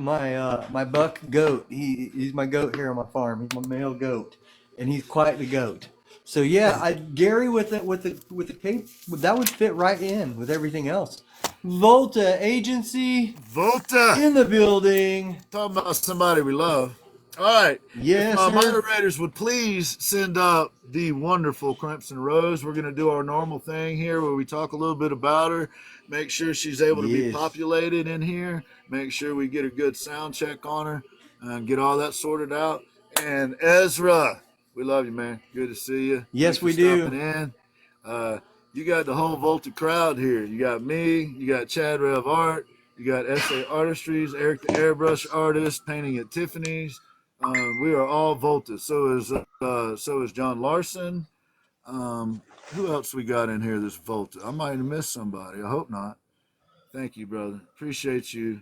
buck goat. He's my goat here on my farm. He's my male goat, and he's quite the goat. So yeah, Gary with the cape, that would fit right in with everything else. Volta Agency Volta! in the building. Talking about somebody we love. All right. If Yes, my sir. moderators would please send up the wonderful Crimson Rose, we're going to do our normal thing here where we talk a little bit about her, make sure she's able to be Yes. populated in here, make sure we get a good sound check on her, and get all that sorted out. And Ezra, we love you, man. Good to see you. Yes, Thanks for we do. stopping in. You got the whole Volta crowd here. You got me, you got Chad Rev Art, you got SA Artistries, Eric the Airbrush Artist, painting at Tiffany's. We are all Volta. So is John Larson. Who else we got in here that's Volta? I might have missed somebody. I hope not. Thank you, brother. Appreciate you.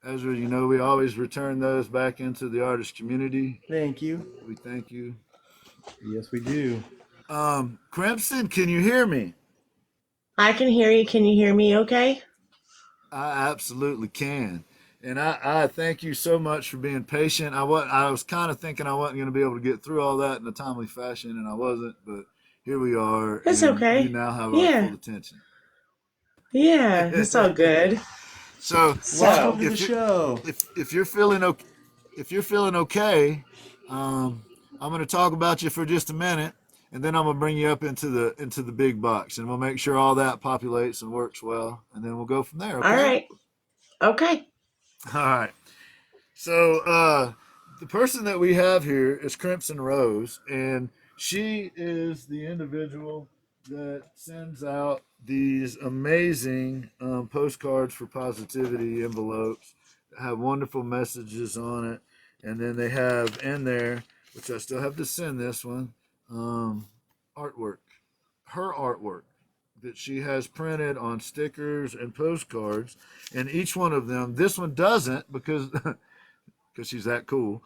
Ezra, you know we always return those back into the artist community. Thank you. We thank you. Yes, we do. Crimson, can you hear me? I can hear you. Can you hear me okay? I absolutely can. And I thank you so much for being patient. I was kind of thinking I wasn't going to be able to get through all that in a timely fashion, and I wasn't, but here we are, It's and okay. you now have our Yeah. full attention. Yeah, it's all good. So Welcome to the if you show. if you're feeling okay, I'm going to talk about you for just a minute, and then I'm going to bring you up into the big box, and we'll make sure all that populates and works well, and then we'll go from there. Okay? All right. Okay. All right. So the person that we have here is Crimson Rose, and she is the individual that sends out these amazing postcards for positivity envelopes that have wonderful messages on it, and then they have in there, which I still have to send this one, artwork, her artwork that she has printed on stickers and postcards, and each one of them, this one doesn't because she's that cool.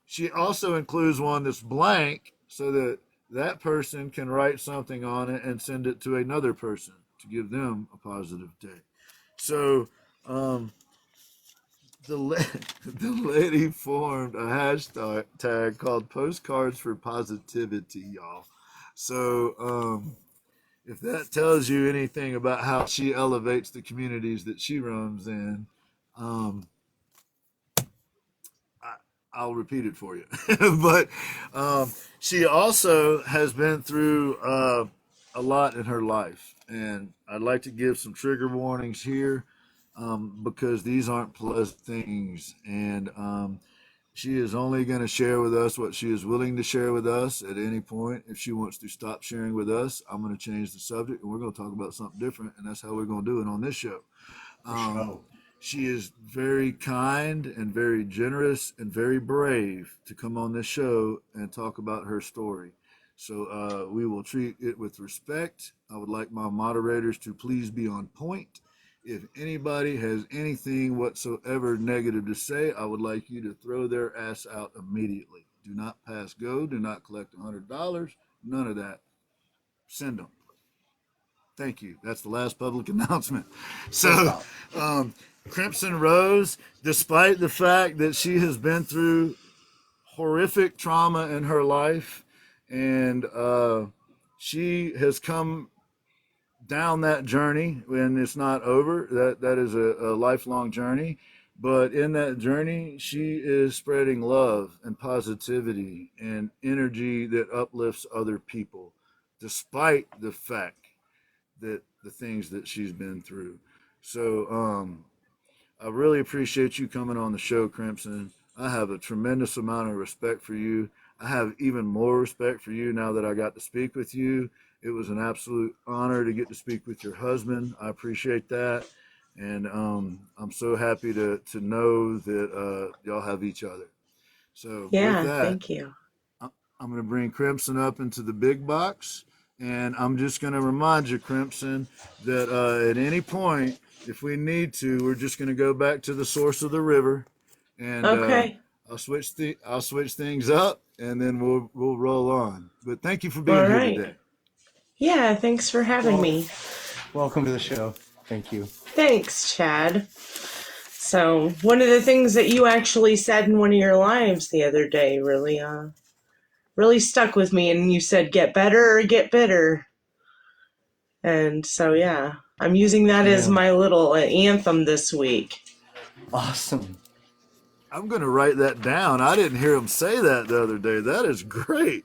She also includes one that's blank so that that person can write something on it and send it to another person to give them a positive day. So the lady formed a hashtag called Postcards for Positivity, y'all. So if that tells you anything about how she elevates the communities that she runs in, I'll repeat it for you. But she also has been through a lot in her life, and I'd like to give some trigger warnings here because these aren't pleasant things, and she is only going to share with us what she is willing to share with us at any point. If she wants to stop sharing with us, I'm going to change the subject, and we're going to talk about something different, and that's how we're going to do it on this show. She is very kind and very generous and very brave to come on this show and talk about her story. So we will treat it with respect. I would like my moderators to please be on point. If anybody has anything whatsoever negative to say, I would like you to throw their ass out immediately. Do not pass go. Do not collect $100. None of that. Send them. Thank you. That's the last public announcement. So, Crimson Rose, despite the fact that she has been through horrific trauma in her life, and she has come down that journey, and it's not over. That is a lifelong journey. But in that journey, she is spreading love and positivity and energy that uplifts other people, despite the fact that the things that she's been through. So I really appreciate you coming on the show, Crimson. I have a tremendous amount of respect for you. I have even more respect for you now that I got to speak with you. It was an absolute honor to get to speak with your husband. I appreciate that. And I'm so happy to know that y'all have each other. So with Yeah, that, thank you. I'm going to bring Crimson up into the big box. And I'm just going to remind you, Crimson, that at any point, if we need to, we're just going to go back to the source of the river, and Okay. I'll switch things up, and then we'll roll on. But thank you for All being here right. today. Yeah, thanks for having Well, me. welcome to the show. Thank you. Thanks, Chad. So, one of the things that you actually said in one of your lives the other day really really stuck with me. And you said, get better or get bitter. And so, yeah, I'm using Yes, that as ma'am. my little anthem this week. Awesome. I'm going to write that down. I didn't hear him say that the other day. That is great.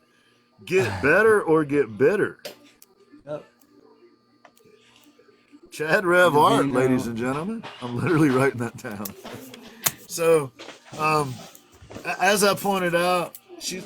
Get better or get bitter. Yep. Chad Rev Because Art, ladies and gentlemen. I'm literally writing that down. So, as I pointed out,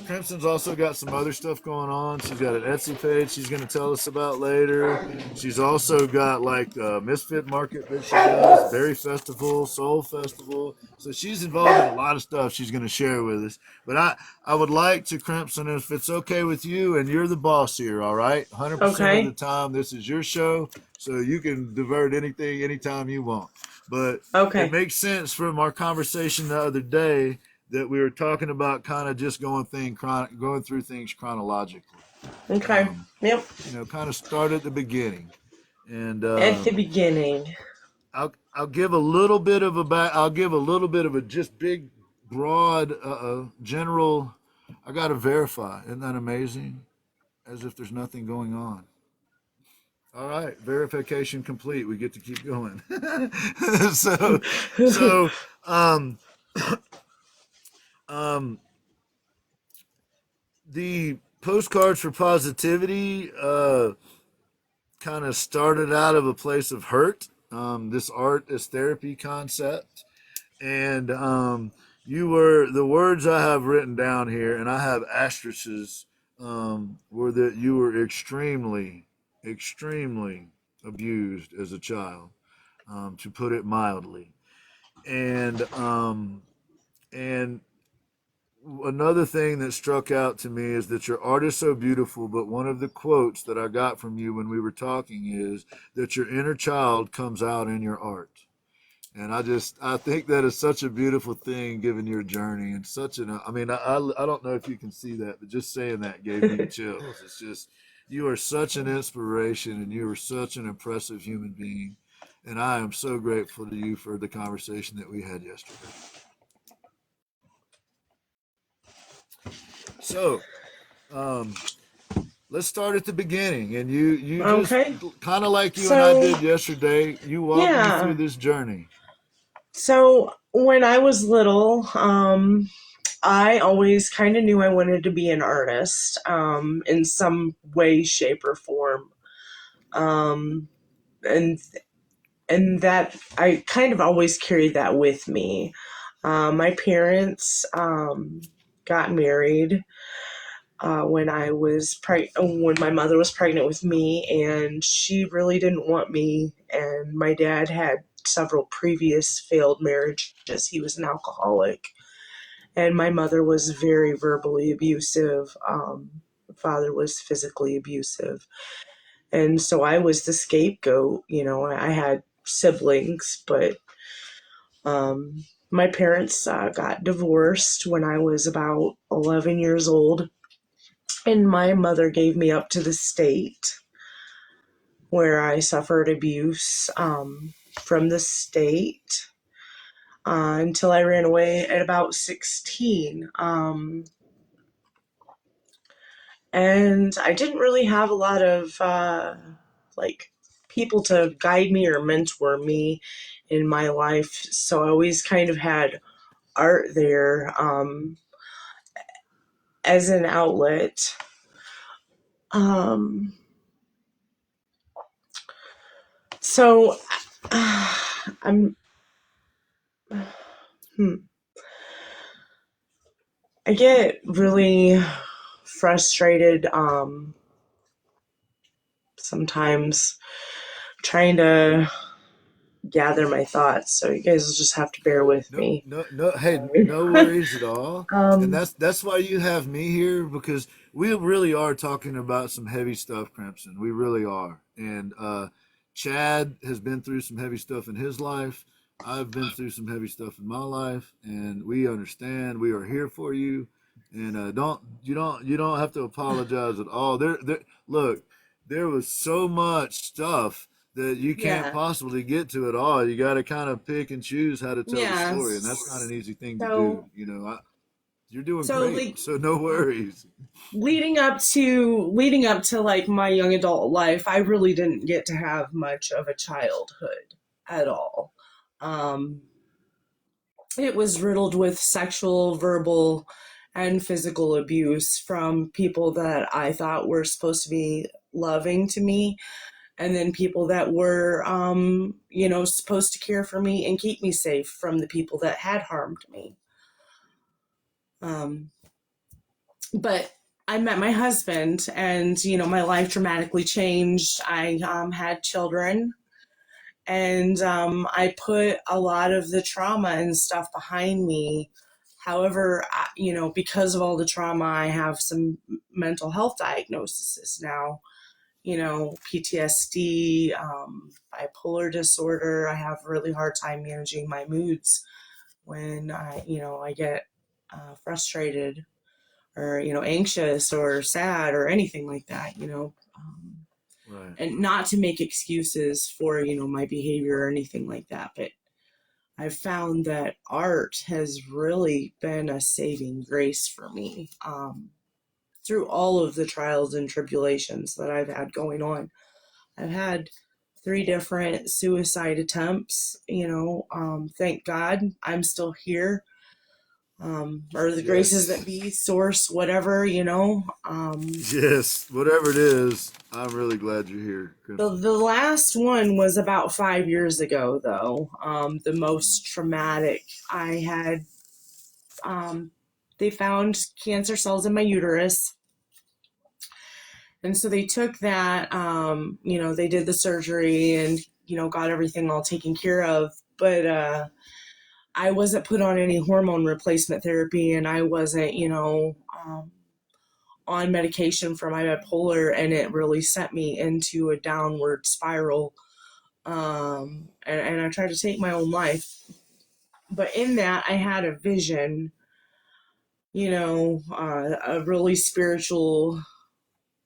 Crimson's also got some other stuff going on. She's got an Etsy page she's going to tell us about later. She's also got like a Misfit Market that she does, Berry Festival, Soul Festival. So she's involved in a lot of stuff she's going to share with us. But I would like to, Crimson, if it's okay with you, and you're the boss here, all right? 100% of the Okay. time, this is your show, so you can divert anything anytime you want. But it Okay. makes sense from our conversation the other day that we were talking about kind of just going through things chronologically. Okay. Yep. Kind of start at the beginning, and At the beginning. I'll give a little bit of I'll give a little bit of a just big, broad, general. I got to verify. Isn't that amazing? As if there's nothing going on. All right, verification complete. We get to keep going. so, so, um, um, the postcards for positivity kind of started out of a place of hurt. This art as therapy concept, and you were the words I have written down here, and I have asterisks. Were that you were extremely, extremely abused as a child, to put it mildly, and and another thing that struck out to me is that your art is so beautiful, but one of the quotes that I got from you when we were talking is that your inner child comes out in your art. And I think that is such a beautiful thing given your journey and I mean, I don't know if you can see that, but just saying that gave me chills. It's just, you are such an inspiration and you are such an impressive human being. And I am so grateful to you for the conversation that we had yesterday. So, um, let's start at the beginning. And you just Okay. kind of like you and I So, did yesterday, you walk me through yeah. this journey. So when I was little, I always kind of knew I wanted to be an artist, in some way, shape, or form. Um, and and that I kind of always carried that with me. My parents got married when my mother was pregnant with me, and she really didn't want me. And my dad had several previous failed marriages. He was an alcoholic, and my mother was very verbally abusive. Father was physically abusive, and so I was the scapegoat. I had siblings, but my parents got divorced when I was about 11 years old, and my mother gave me up to the state where I suffered abuse from the state until I ran away at about 16. And I didn't really have a lot of like people to guide me or mentor me in my life, so I always kind of had art there as an outlet. Um, so I'm hmm, I get really frustrated sometimes trying to gather my thoughts. So you guys will just have to bear with No, me. no, no. Hey, Sorry. no worries at all. And um, that's why you have me here, because we really are talking about some heavy stuff, Crimson. We really are. And Chad has been through some heavy stuff in his life. I've been through some heavy stuff in my life, and we understand. We are here for you. And you don't have to apologize at all. Look, there was so much stuff that you can't yeah. possibly get to it all. You got to kind of pick and choose how to tell the Yeah. story, and that's not an easy thing to do. So You're doing So great, like so no worries. leading up to like my young adult life, I really didn't get to have much of a childhood at all. Um, it was riddled with sexual, verbal, and physical abuse from people that I thought were supposed to be loving to me, and then people that were, supposed to care for me and keep me safe from the people that had harmed me. Um, but I met my husband, and my life dramatically changed. I had children, and I put a lot of the trauma and stuff behind me. However, because of all the trauma, I have some mental health diagnoses now. PTSD, bipolar disorder. I have a really hard time managing my moods when I get frustrated or anxious or sad or anything like that. Right. And not to make excuses for my behavior or anything like that, but I've found that art has really been a saving grace for me, through all of the trials and tribulations that I've had going on. I've had 3 different suicide attempts. Thank God I'm still here, or the graces Yes. that be, source, whatever. Yes, whatever it is, I'm really glad you're here. The last one was about 5 years ago, though. The most traumatic. I had, they found cancer cells in my uterus. And so they took that, they did the surgery and, got everything all taken care of. But I wasn't put on any hormone replacement therapy, and I wasn't, on medication for my bipolar, and it really sent me into a downward spiral. And I tried to take my own life. But in that, I had a vision, a really spiritual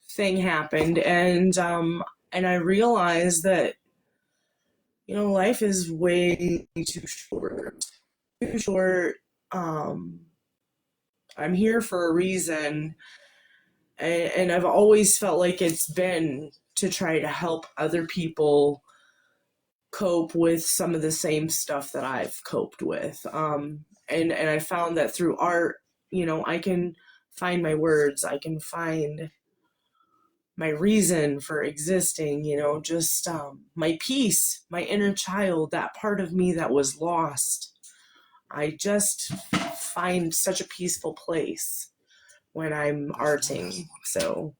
thing happened, and I realized that life is way too short. Too short. I'm here for a reason, and I've always felt like it's been to try to help other people cope with some of the same stuff that I've coped with. And I found that through art, I can find my words, I can find my reason for existing, just my peace, my inner child, that part of me that was lost. I just find such a peaceful place when I'm arting. So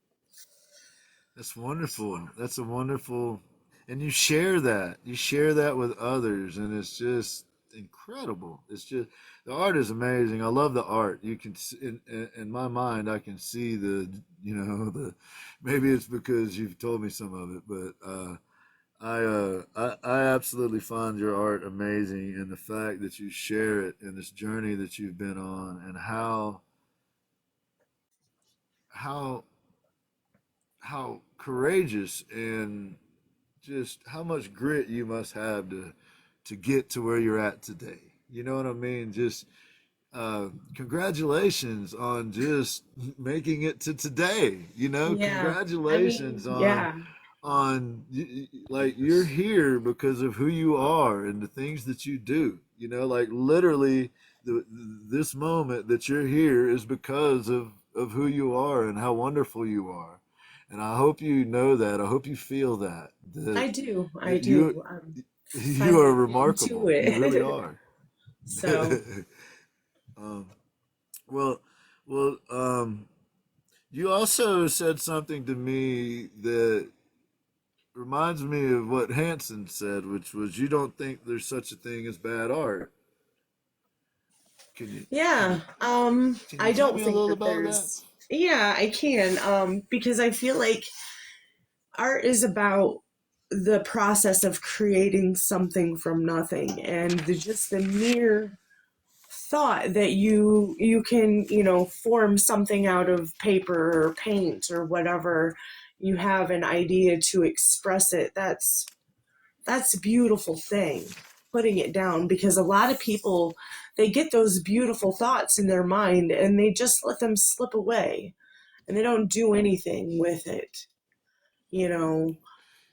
That's wonderful. That's a wonderful, and you share that. You share that with others, and it's just incredible. It's just the art is amazing. I love the art. You can in my mind, I can see the maybe it's because you've told me some of it, but I absolutely find your art amazing, and the fact that you share it and this journey that you've been on, and how how courageous and just how much grit you must have to get to where you're at today. You know what I mean? Just congratulations on just making it to today. yeah, I Congratulations mean, yeah, like you're here because of who you are and the things that you do. Like literally this moment that you're here is because of who you are and how wonderful you are. And I hope you know that. I hope you feel I do. I that you do. I'm you are finally getting to remarkable. You really it. are. So, um, well, well, you also said something to me that reminds me of what Hanson said, which was you don't think there's such a thing as bad art. Can you can yeah, you can you I tell don't me a think little that about that? yeah, I can, because I feel like art is about the process of creating something from nothing, and just the mere thought that you can form something out of paper or paint or whatever. You have an idea to express it. That's a beautiful thing, putting it down, because a lot of people they get those beautiful thoughts in their mind and they just let them slip away and they don't do anything with it, you know.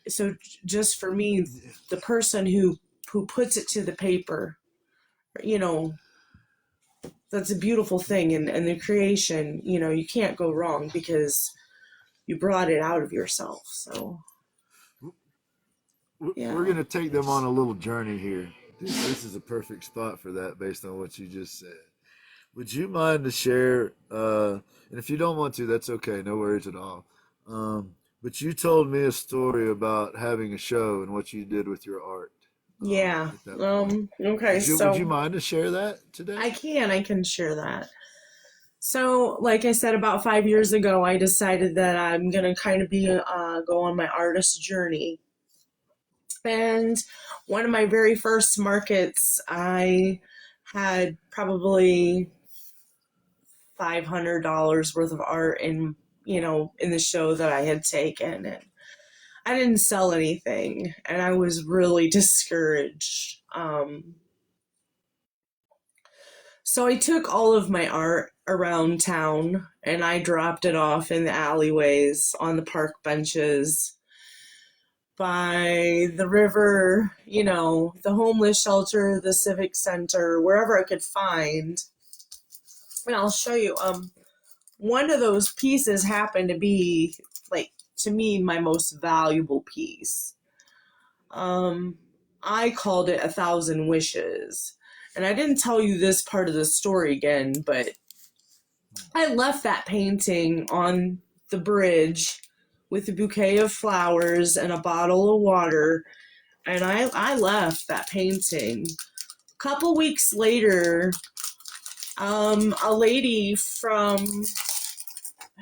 So just for me, the person who puts it to the paper, you know, that's a beautiful thing. And the creation, you know, you can't go wrong because you brought it out of yourself. So yeah. We're gonna take them on a little journey here. This is a perfect spot for that, based on what you just said. Would you mind to share? And if you don't want to, that's okay. No worries at all. But you told me a story about having a show and what you did with your art. Yeah. At that point. Okay. Would you mind to share that today? I can share that. So, like I said, about 5 years ago, I decided that I'm going to kind of be, go on my artist journey. And one of my very first markets, I had probably $500 worth of art in, you know, in the show that I had taken. And I didn't sell anything, and I was really discouraged. So I took all of my art around town and I dropped it off in the alleyways, on the park benches, by the river, you know, the homeless shelter, the civic center, wherever I could find. And I'll show you, one of those pieces happened to be, like, to me, my most valuable piece. I called it 1,000 Wishes. And I didn't tell you this part of the story again, but I left that painting on the bridge with a bouquet of flowers and a bottle of water, and I left that painting. A couple weeks later, a lady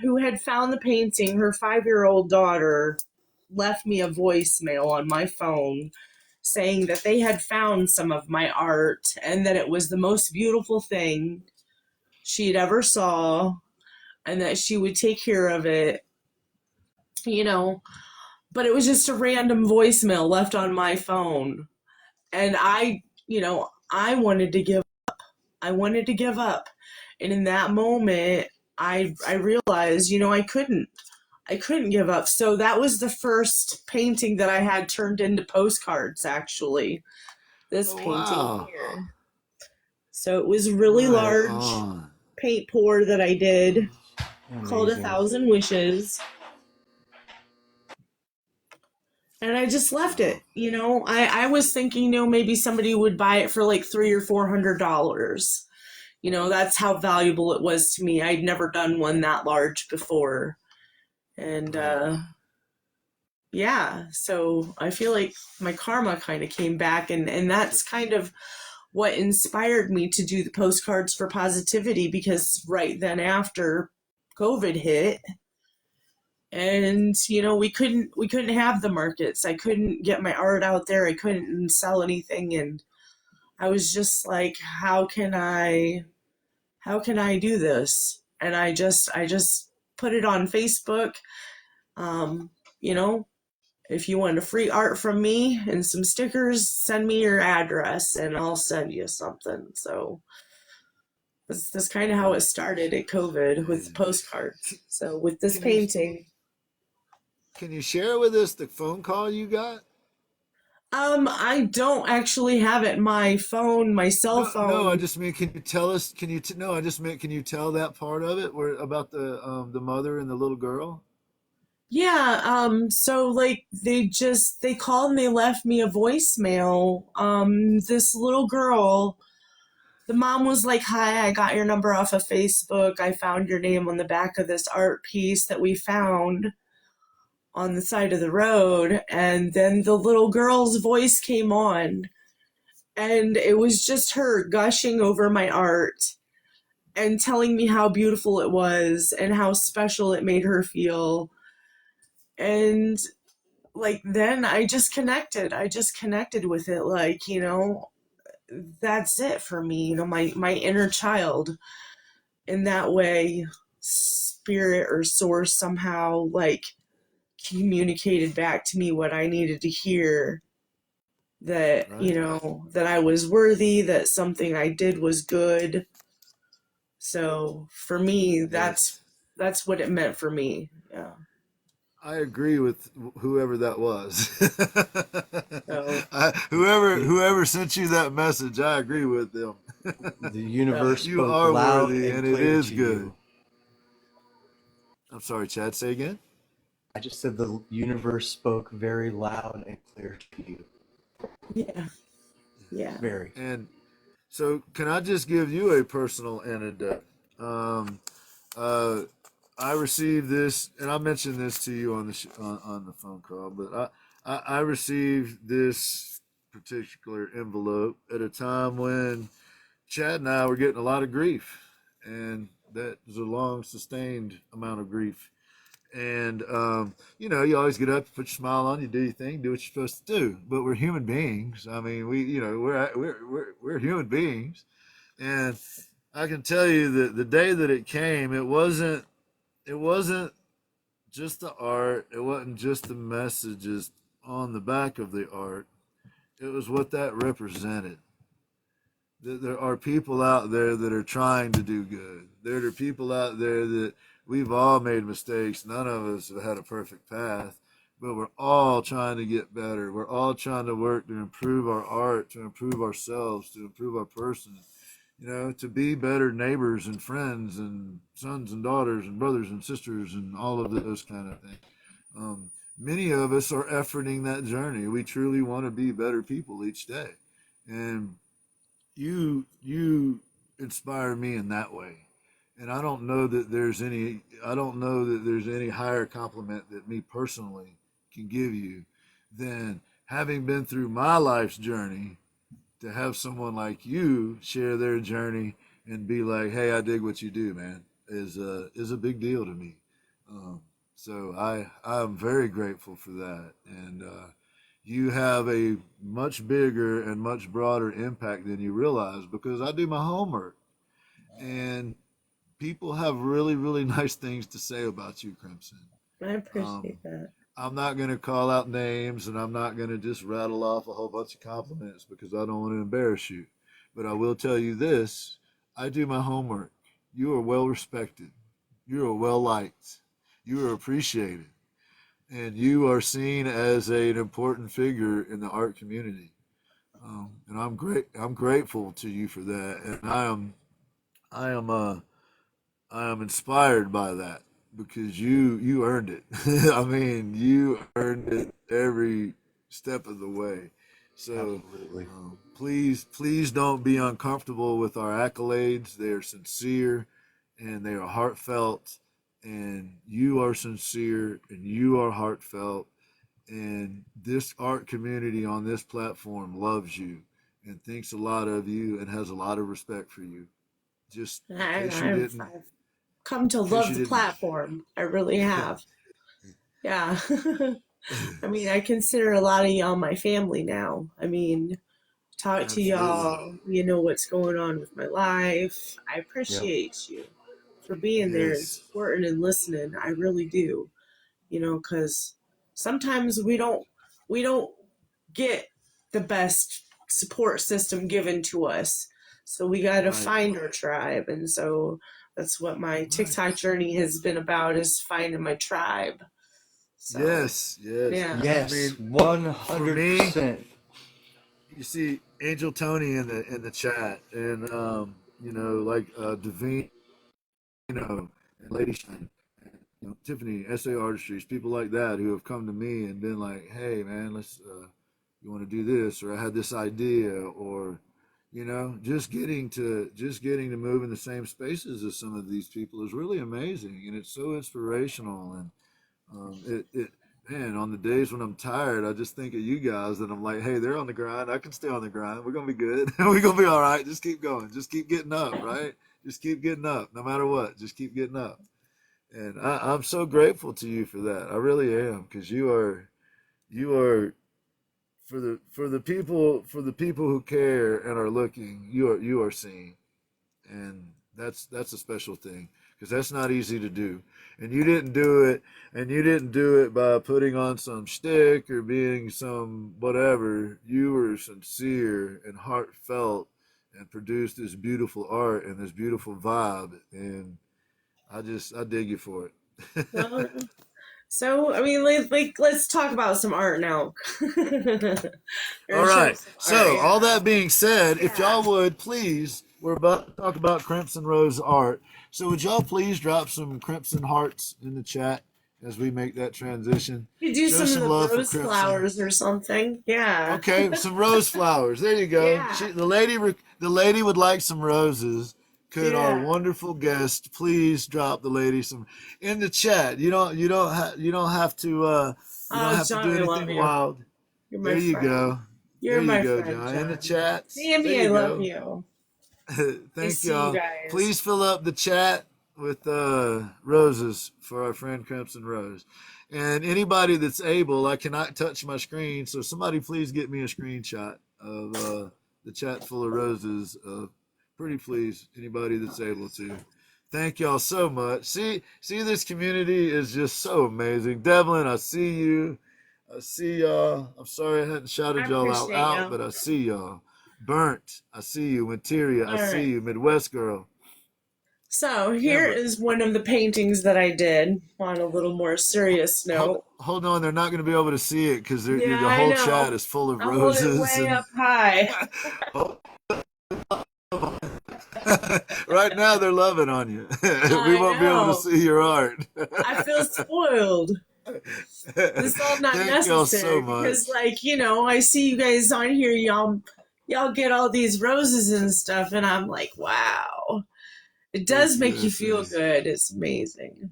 who had found the painting, her 5-year-old daughter, left me a voicemail on my phone saying that they had found some of my art and that it was the most beautiful thing she'd ever saw and that she would take care of it, you know. But it was just a random voicemail left on my phone. And I wanted to give up. I wanted to give up. And in that moment, I realized, you know, I couldn't give up. So that was the first painting that I had turned into postcards, actually. This painting here. So it was really large paint pour that I did. Amazing. Called 1,000 Wishes. And I just left it, you know. I was thinking, you know, maybe somebody would buy it for like $300 or $400. You know, that's how valuable it was to me. I'd never done one that large before. And yeah, so I feel like my karma kind of came back, and that's kind of what inspired me to do the postcards for positivity, because right then after COVID hit, and you know, we couldn't have the markets. I couldn't get my art out there. I couldn't sell anything, and I was just like, how can I do this? And I just put it on Facebook. You know, if you want a free art from me and some stickers, send me your address and I'll send you something. So that's kind of how it started at COVID, with postcards. So with this painting. Can you share with us the phone call you got? I don't actually have it. My phone, my cell phone. No, I just mean, can you tell us? No, I just meant, can you tell that part of it, where about the mother and the little girl? Yeah. So like they called and they left me a voicemail. This little girl, the mom was like, "Hi, I got your number off of Facebook. I found your name on the back of this art piece that we found on the side of the road." And then the little girl's voice came on, and it was just her gushing over my art and telling me how beautiful it was and how special it made her feel. And like, then I just connected with it. Like, you know, that's it for me. You know, my inner child, in that way, spirit or source somehow like communicated back to me what I needed to hear. that, Right. that I was worthy, that something I did was good. So for me, Yes. that's what it meant for me. Yeah. I agree with whoever that was. So, Whoever sent you that message, I agree with them. The so universe You spoke are loud worthy, and and it clear is to good. you. I'm sorry, Chad. Say again. I just said the universe spoke very loud and clear to you. yeah, yeah. Very. And so, can I just give you a personal anecdote? Um, uh, I received this, and I mentioned this to you on on the phone call, but I received this particular envelope at a time when Chad and I were getting a lot of grief, and that was a long, sustained amount of grief. And you always get up, put your smile on, you do your thing, do what you're supposed to do. But we're human beings. I mean, we're human beings, and I can tell you that the day that it came, it wasn't just the art, it wasn't just the messages on the back of the art. It was what that represented. There are people out there that are trying to do good. There are people out there that we've all made mistakes. None of us have had a perfect path, but we're all trying to get better. We're all trying to work to improve our art, to improve ourselves, to improve our person, to be better neighbors and friends and sons and daughters and brothers and sisters and all of those kind of things. Many of us are efforting that journey. We truly want to be better people each day. And you inspire me in that way, and I don't know that there's any higher compliment that me personally can give you than having been through my life's journey, to have someone like you share their journey and be like, hey, I dig what you do, man, is a big deal to me. So I'm very grateful for that. And you have a much bigger and much broader impact than you realize, because I do my homework, and people have really, really nice things to say about you, Crimson. I Um, appreciate that. I'm not going to call out names, and I'm not going to just rattle off a whole bunch of compliments because I don't want to embarrass you. But I will tell you this: I do my homework. You are well respected. You are well liked. You are appreciated, and you are seen as an important figure in the art community. And I'm great. I'm grateful to you for that, and I am I am inspired by that, because you earned it. I mean, you earned it every step of the way. So Absolutely. please don't be uncomfortable with our accolades. They are sincere, and they are heartfelt, and you are sincere, and you are heartfelt, and this art community on this platform loves you and thinks a lot of you and has a lot of respect for you. Just in case you didn't, I've come to in case love you the didn't. platform. I really have. Yeah. I mean, I consider a lot of y'all my family now. I mean, talk to Absolutely. y'all, you know what's going on with my life. I Yep. appreciate you for being there and Yes. supporting and listening. I really do. Because sometimes we don't get the best support system given to us. So we got to Right. find our tribe. And so that's what my Right. TikTok journey has been about, is finding my tribe. So, Yes. Yes. yeah. I Yes, mean, for me, 100%. you see Angel Tony in the chat, and like Davino and Lady Shine, and, Tiffany, SA Artistries, people like that who have come to me and been like, "Hey, man, let's you want to do this?" Or I had this idea, or just getting to move in the same spaces as some of these people is really amazing, and it's so inspirational. And it man, on the days when I'm tired, I just think of you guys, and I'm like, hey, they're on the grind. I can stay on the grind. We're gonna be good. We're gonna be all right. Just keep going. Just keep getting up, right? Just keep getting up, no matter what. Just keep getting up. And I'm so grateful to you for that. I really am, because you are for the people who care and are looking. You are seen, and that's a special thing. because that's not easy to do. And you didn't do it, and you didn't do it by putting on some shtick or being some whatever. You were sincere and heartfelt and produced this beautiful art and this beautiful vibe. And I dig you for it. Well, so I mean, let's talk about some art now. All Or show right. some So, art, all yeah. that being said, if Yeah. y'all would please, we're about to talk about Crimson Rose art. So, would y'all please drop some Crimson hearts in the chat as we make that transition? You do Show some of some the love for rose Crimson. flowers or something. Yeah. Okay, some rose flowers. There you go. Yeah. The lady would like some roses. Could our Yeah. wonderful guest please drop the lady some in the chat? You don't have to Oh, do John, I love anything you. wild. You're There my you friend. go. You're There you my go, friend, John. In the John. chats. There Sammy, I you love go. you. I Thank see you y'all. guys. Please fill up the chat with roses for our friend Crimson Rose. And anybody that's able, I cannot touch my screen, so somebody please get me a screenshot of the chat full of roses. Pretty please, anybody that's able to. Thank y'all so much. See, this community is just so amazing. Devlin, I see you. I see y'all. I'm sorry I hadn't shouted I y'all out, appreciate you. but I see y'all. Burnt, I see you. Winteria, I All see right. you. Midwest girl. So here Amber, is one of the paintings that I did on a little more serious note. hold on. They're not going to be able to see it because Yeah, the I whole chat know. is full of I'll hold it roses way and up high. right now they're loving on you. We I won't be able to know. see your art. I feel spoiled. This is all not Thank y'all so necessary because, much. like, I see you guys on here. Y'all get all these roses and stuff, and I'm like, wow. It does Thank you, make you feel SS. good. It's amazing.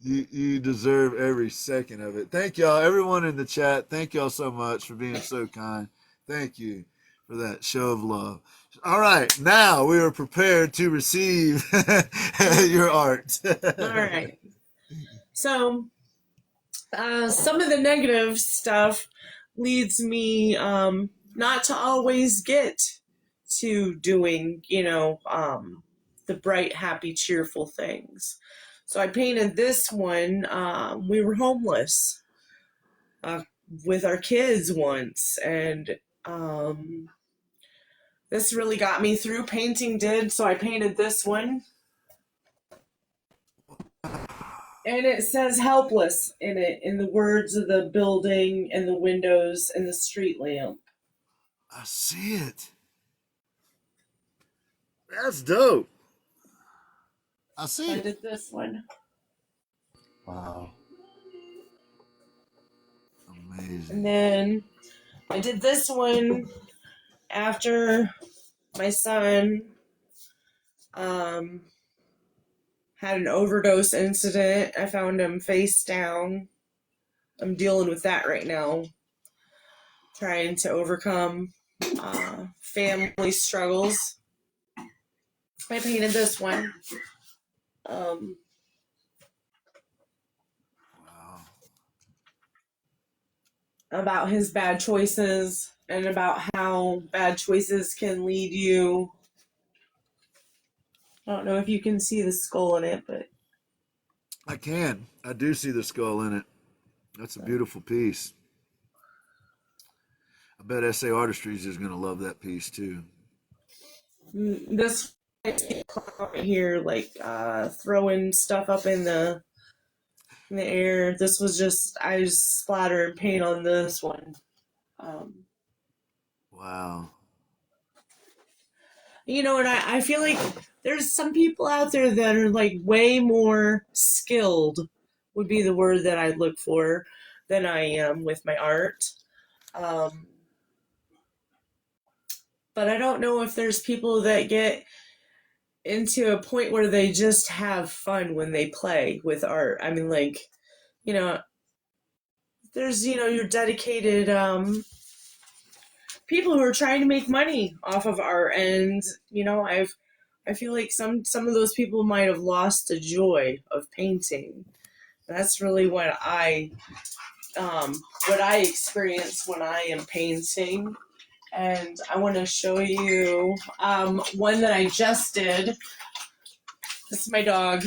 You deserve every second of it. Thank y'all, everyone in the chat. Thank y'all so much for being so kind. Thank you for that show of love. All right, now we are prepared to receive your art. All right. So, some of the negative stuff leads me not to always get to doing, the bright, happy, cheerful things. So I painted this one. We were homeless uh, with our kids once, and this really got me through. Painting did, so I painted this one. And it says helpless in it, in the words of the building and the windows and the street lamp. I see it. That's dope. I see I it. did this one. Wow. Amazing. And then I did this one after my son had an overdose incident. I found him face down. I'm dealing with that right now. Trying to overcome family struggles. I painted this one. Wow. About his bad choices and about how bad choices can lead you. I don't know if you can see the skull in it, but I can. I do see the skull in it. That's a beautiful piece. I bet SA Artistries is going to love that piece too. this right here, like throwing stuff up in the air. This was just I just splatter and paint on this one. Wow. And I feel like there's some people out there that are like way more skilled, would be the word that I'd look for, than I am with my art. But I don't know if there's people that get into a point where they just have fun when they play with art. I mean, like, there's, your dedicated people who are trying to make money off of art. And, I feel like some of those people might have lost the joy of painting. That's really what I experience when I am painting. And I want to show you one that I just did. This is my dog.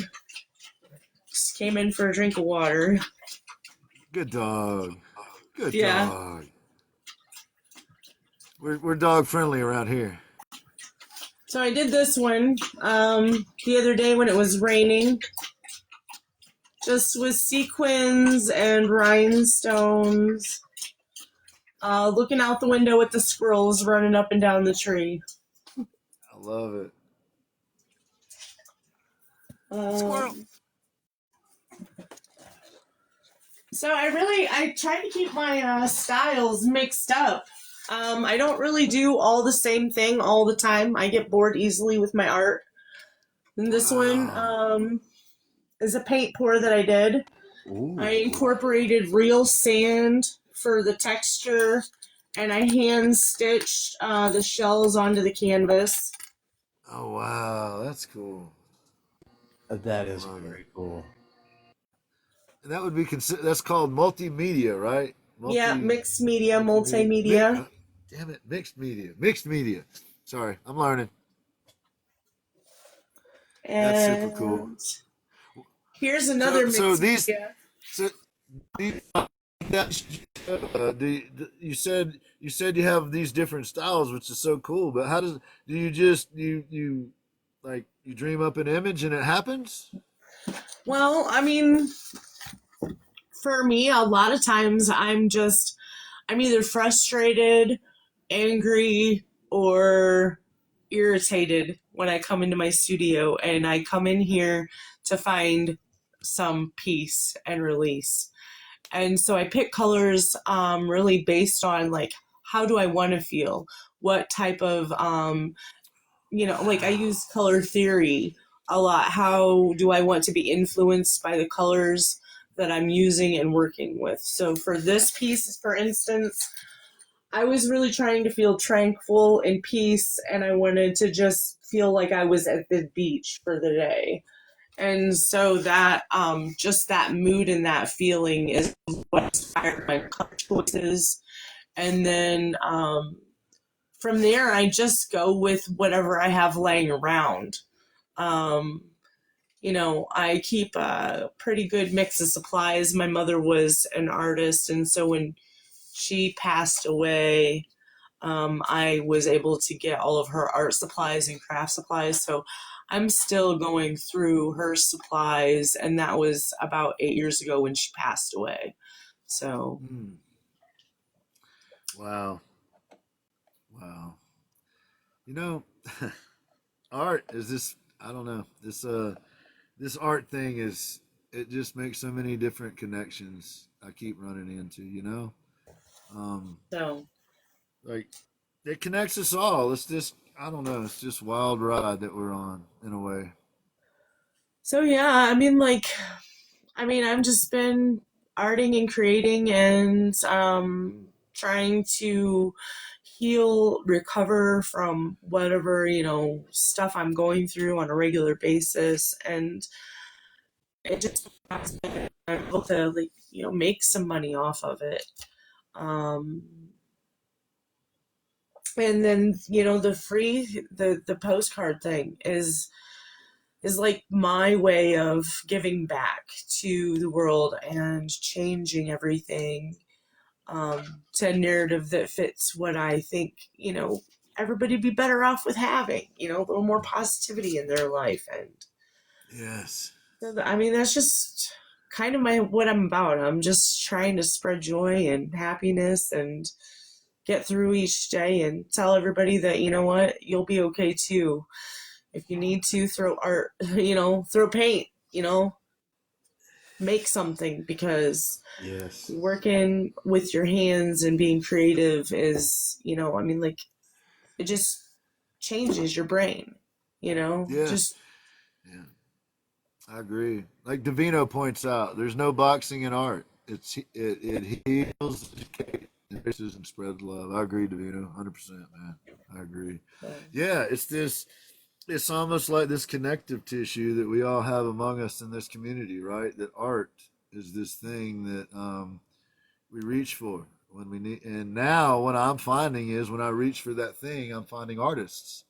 Just came in for a drink of water. Good dog. Good Yeah. dog. We're dog friendly around here. So I did this one the other day when it was raining, just with sequins and rhinestones. Looking out the window with the squirrels running up and down the tree. I love it. Squirrel. So I try to keep my styles mixed up. I don't really do all the same thing all the time. I get bored easily with my art. And this one is a paint pour that I did. Ooh. I incorporated real sand for the texture, and I hand stitched the shells onto the canvas. Oh wow, that's cool. That is very cool. And that would be that's called multimedia, right? Yeah, mixed media, multimedia. Damn it, mixed media. Sorry, I'm learning. And that's super cool. Here's another mixed media. You said you have these different styles, which is so cool. But how do you just you like you dream up an image and it happens? Well, I mean, for me, a lot of times I'm either frustrated, angry, or irritated when I come into my studio, and I come in here to find some peace and release. And so I pick colors really based on like, how do I want to feel? What type of, like I use color theory a lot. How do I want to be influenced by the colors that I'm using and working with? So for this piece, for instance, I was really trying to feel tranquil and peace, and I wanted to just feel like I was at the beach for the day. And so that, just that mood and that feeling is what inspired my color choices. And then from there, I just go with whatever I have laying around. I keep a pretty good mix of supplies. My mother was an artist, and so when she passed away, I was able to get all of her art supplies and craft supplies. So I'm still going through her supplies, and that was about 8 years ago when she passed away. So. Wow. Art is this, I don't know, this art thing it just makes so many different connections I keep running into, So. Like, it connects us all. It's just, I don't know, it's just wild ride that we're on in a way. So yeah, I've just been arting and creating and trying to heal, recover from whatever, stuff I'm going through on a regular basis. And it just, I'm able to, make some money off of it. And then, the postcard thing is like my way of giving back to the world and changing everything to a narrative that fits what I think, everybody be better off with having, a little more positivity in their life. And yes, that's just kind of what I'm about. I'm just trying to spread joy and happiness and get through each day and tell everybody that, you'll be okay too. If you need to throw art, throw paint, make something, because yes, working with your hands and being creative is, it just changes your brain, Yeah. just. Yeah. I agree. Like Davino points out, there's no boxing in art. It heals, educates, embraces, and spreads love. I agree, Davino, 100%, man. I agree. Yeah, it's almost like this connective tissue that we all have among us in this community, right? That art is this thing that we reach for when we need. And now, what I'm finding is when I reach for that thing, I'm finding artists,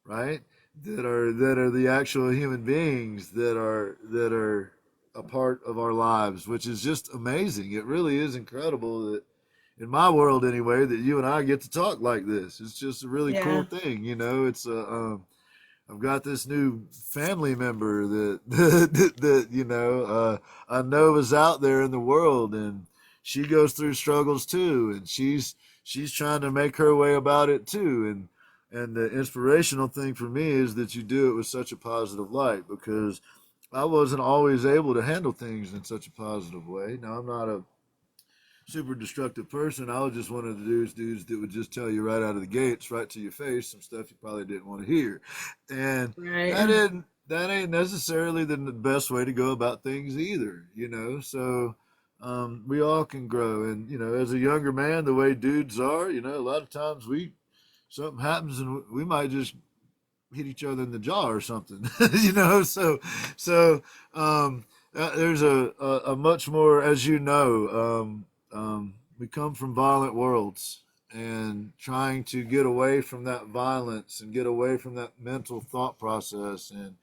right? That are the actual human beings that are a part of our lives, which is just amazing. It really is incredible that, in my world anyway, that you and I get to talk like this. It's just a really cool Yeah. thing, you know. I've got this new family member that that I know is out there in the world, and she goes through struggles too, and she's trying to make her way about it too, and the inspirational thing for me is that you do it with such a positive light, because I wasn't always able to handle things in such a positive way. Now, I'm not a super destructive person. I was just one of the dudes that would just tell you right out of the gates, right to your face, some stuff you probably didn't want to hear. And that Right. ain't that ain't necessarily the best way to go about things either, you know. So we all can grow, and you know, as a younger man, the way dudes are, you know, a lot of times we something happens and we might just hit each other in the jaw or something, you know. So there's a much more, as you know, we come from violent worlds, and trying to get away from that violence and get away from that mental thought process and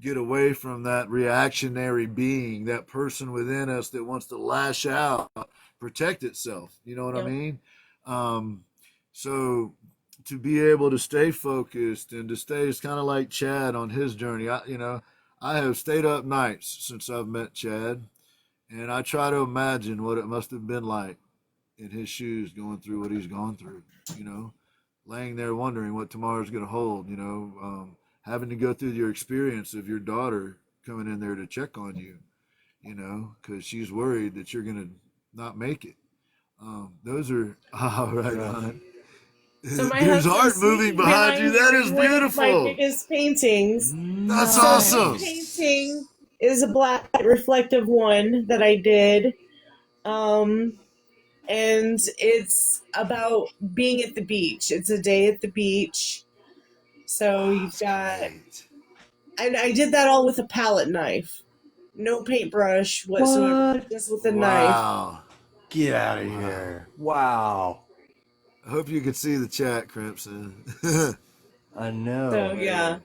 get away from that reactionary being, that person within us that wants to lash out, protect itself. You know what I Yep. mean? Um, so to be able to stay focused and to stay, is kind of like Chad on his journey. I have stayed up nights since I've met Chad, and I try to imagine what it must have been like in his shoes, going through what he's gone through, you know, laying there wondering what tomorrow's going to hold, you know, having to go through your experience of your daughter coming in there to check on you, you know, because she's worried that you're going to not make it. Those are, oh, right Right. on. So my There's art husband's moving sitting behind you. behind That is one of my beautiful. biggest paintings. That's So this awesome. painting is a black reflective one that I did. Um, and it's about being at the beach. It's a day at the beach. So you've That's got, great. and I did that all with a palette knife. No paintbrush whatsoever, What? just with a knife. Wow. Get out of Wow. here. Wow. I hope you can see the chat, Crimson. I know. So yeah.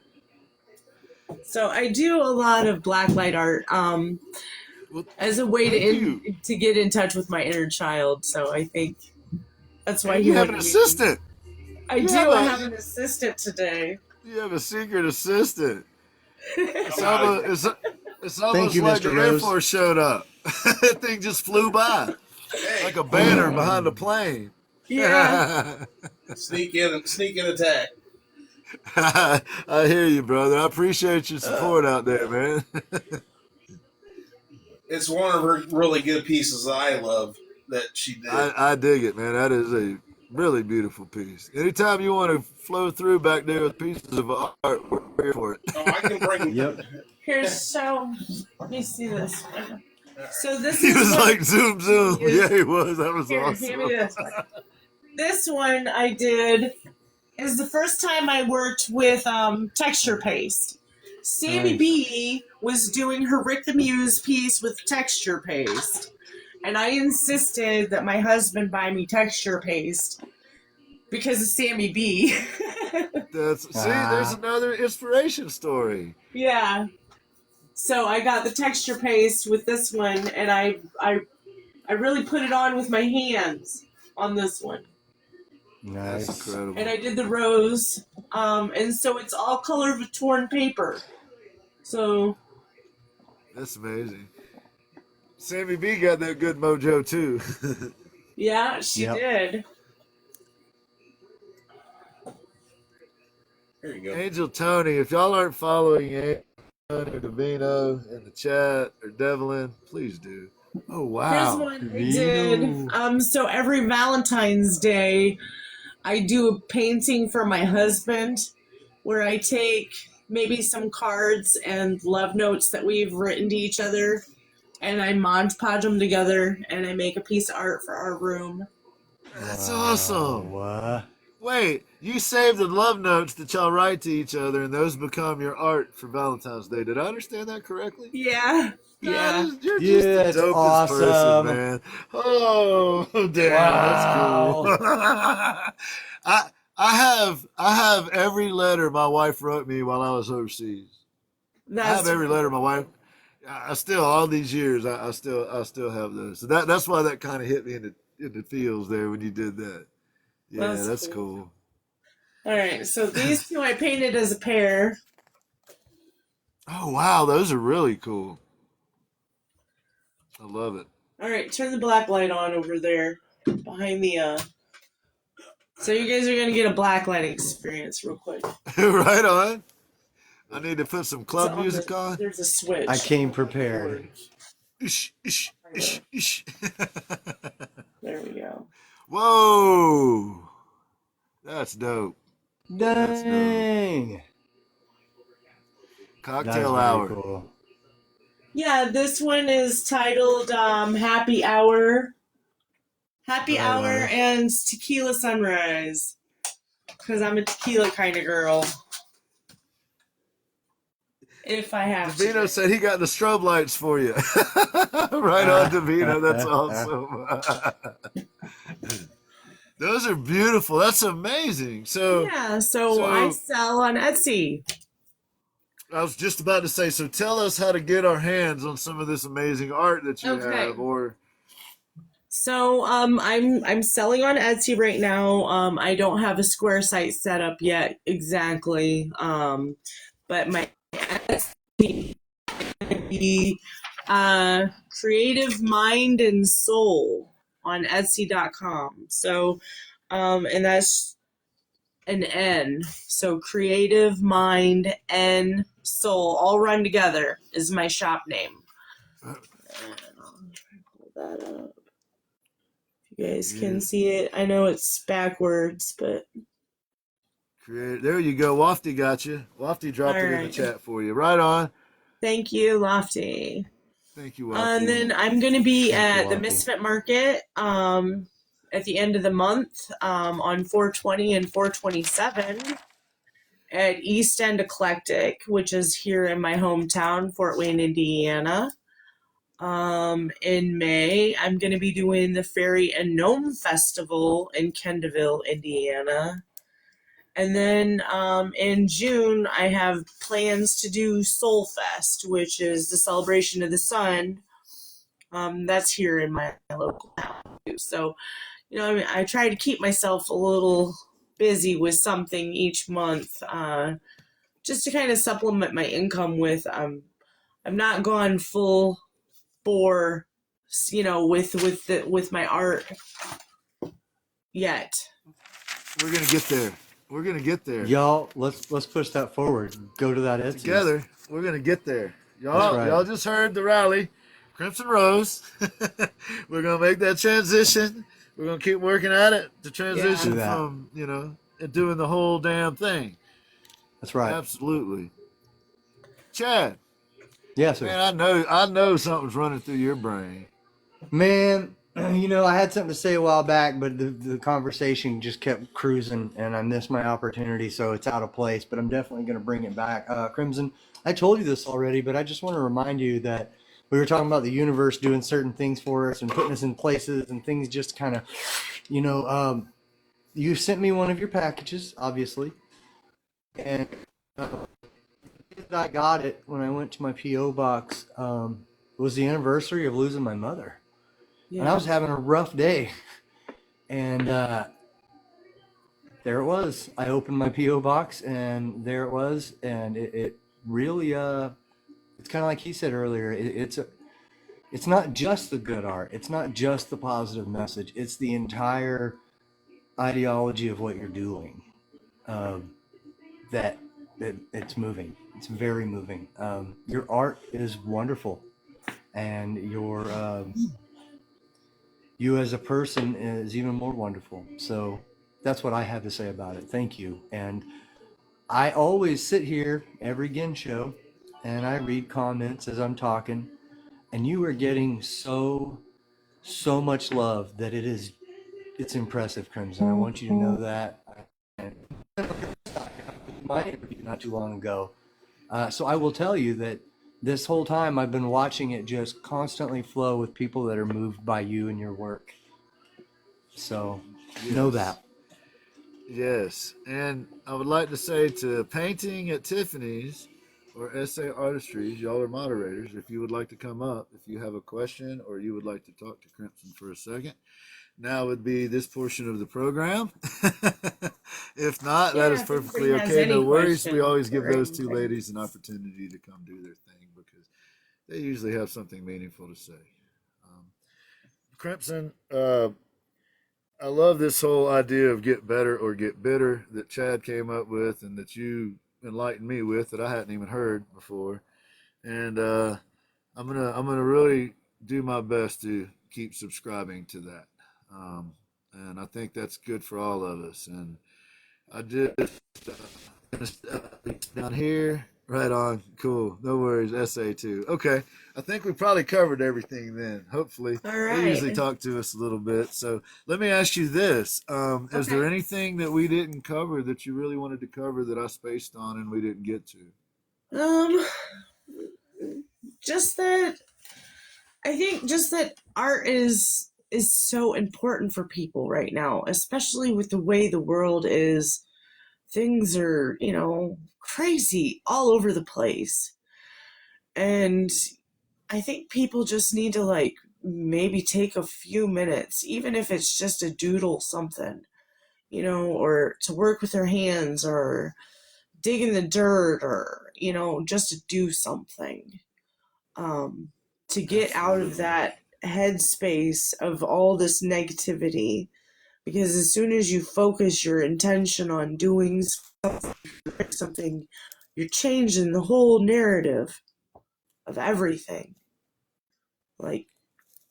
So I do a lot of blacklight art Well, as a way thank you. to get in touch with my inner child. So I think that's why And he you have an wanted me. assistant. I You do. have I a have an assistant today. you have a secret assistant. It's I'm out of here. almost it's Thank almost you, like Mr. the Air Rose. Force showed up. That thing just flew by Hey, like a banner behind a plane. Yeah. sneak in attack. I hear you, brother. I appreciate your support out there, man. It's one of her really good pieces that I love that she did. I dig it, man. That is a really beautiful piece. Anytime you want to flow through back there with pieces of art, we're here for it. Oh, I can bring. Yep. Here's so. Let me see this one. So this He is was what like, zoom, zoom. is- Yeah, he was. That was Here, hand me awesome. this one. This one I did is the first time I worked with texture paste. Sammy Nice. B was doing her Rick the Muse piece with texture paste, and I insisted that my husband buy me texture paste because of Sammy B. See, there's another inspiration story. Yeah. So I got the texture paste with this one, and I really put it on with my hands on this one. That's Nice. incredible. And I did the rose, and so it's all colored with torn paper. So That's amazing. Sammy B got that good mojo too. yeah, she Yep. did. Here you go. Angel Tony, if y'all aren't following Angel Tony or Davino in the chat or Devlin, please do. Oh Here's wow. one I did. So every Valentine's Day, I do a painting for my husband, where I take maybe some cards and love notes that we've written to each other, and I Mod Podge them together, and I make a piece of art for our room. That's awesome. What? Wait, you save the love notes that y'all write to each other, and those become your art for Valentine's Day. Did I understand that correctly? Yeah. Yeah. You're Yeah, just it's the dopest awesome. person, man. Oh, damn, Wow. that's cool. I have every letter my wife wrote me while I was overseas. I have That's every letter my wife. I still all these years I still have those. So that's why that kind of hit me in the feels there when you did that. Yeah, That's that's cool. cool. All right, so these two I painted as a pair. Oh wow, those are really cool. I love it. All right, turn the black light on over there behind the. So you guys are gonna get a black light experience real quick. Right on. I need to put some It's club music on. There's a switch. I came prepared. Ish, ish, ish, ish. There we go. Whoa, that's dope. That's dope. Dang. That's Cocktail very hour. cool. Yeah, this one is titled Happy Hour. Happy Right Hour on. and Tequila Sunrise. Because I'm a tequila kind of girl. If I have Davino to. said he got the strobe lights for you. Right on, Davino. That's awesome. Those are beautiful. That's amazing. So Yeah, so I sell on Etsy. I was just about to say, so tell us how to get our hands on some of this amazing art that you Okay. have, or So I'm selling on Etsy right now. I don't have a Square site set up yet exactly. But my Etsy would be Creative Mind and Soul on Etsy.com. So and that's an N. So Creative Mind and Soul all run together is my shop name. And I'll pull that up. You guys can see it. I know it's backwards, but there you go. Wafty got you. Wafty dropped it in the Alright. chat for you. Right on. thank you, Lofty. Thank you, Wafty. And then I'm going to be Thank you, at the Lofty. Misfit Market at the end of the month on 420 and 427 at East End Eclectic, which is here in my hometown, Fort Wayne, Indiana. In May, I'm going to be doing the Fairy and Gnome Festival in Kendallville, Indiana. And then in June, I have plans to do Soul Fest, which is the celebration of the sun. That's here in my local town too. So, I try to keep myself a little busy with something each month, just to kind of supplement my income with. I'm not gone full bore, with my art yet. We're gonna get there. We're gonna get there. Y'all, let's push that forward. Go to that Etsy. Together, we're gonna get there. That's Y'all, right. y'all just heard the rally, Crimson Rose. We're gonna make that transition. We're gonna keep working at it to transition Do that. from doing the whole damn thing. That's right. Absolutely. Chad, Yes, sir. man, I know something's running through your brain. Man, I had something to say a while back, but the conversation just kept cruising, and I missed my opportunity, so it's out of place. But I'm definitely going to bring it back. Crimson, I told you this already, but I just want to remind you that we were talking about the universe doing certain things for us and putting us in places, and things just kind of, you sent me one of your packages, obviously, and I got it when I went to my P.O. box. It was the anniversary of losing my mother. And I was having a rough day. And there it was. I opened my P.O. box, and there it was. And it really, it's kind of like he said earlier. It's not just the good art. It's not just the positive message. It's the entire ideology of what you're doing. That it's moving. It's very moving. Your art is wonderful. And you as a person is even more wonderful. So that's what I have to say about it. Thank you. And I always sit here every Gin show and I read comments as I'm talking, and you are getting so much love that it's impressive, Crimson. I want you to know that. My interview not too long ago. So I will tell you that this whole time I've been watching it just constantly flow with people that are moved by you and your work. So know that. Yes, and I would like to say to Painting at Tiffany's, or SA Artistries, y'all are moderators. If you would like to come up, if you have a question or you would like to talk to Crimson for a second, now would be this portion of the program. If not, that Yeah, is if perfectly anybody has okay. No any worries. We questions always give or those two anything. ladies an opportunity to come do their thing because they usually have something meaningful to say. Um, Crimson, I love this whole idea of get better or get bitter that Chad came up with and that you enlightened me with that I hadn't even heard before. And I'm gonna really do my best to keep subscribing to that. Um, and I think that's good for all of us. And I just down here, right on, cool, no worries. SA2, okay. I think we probably covered everything then. Hopefully, All they usually right. talk to us a little bit. So let me ask you this: is there Okay. anything that we didn't cover that you really wanted to cover that I spaced on and we didn't get to? Um, just that I think just that art is so important for people right now, especially with the way the world is. Things are, crazy all over the place. And I think people just need to like maybe take a few minutes, even if it's just to doodle something, or to work with their hands or dig in the dirt or, just to do something. To get out of Absolutely. that headspace of all this negativity. Because as soon as you focus your intention on doing something, you're changing the whole narrative of everything. Like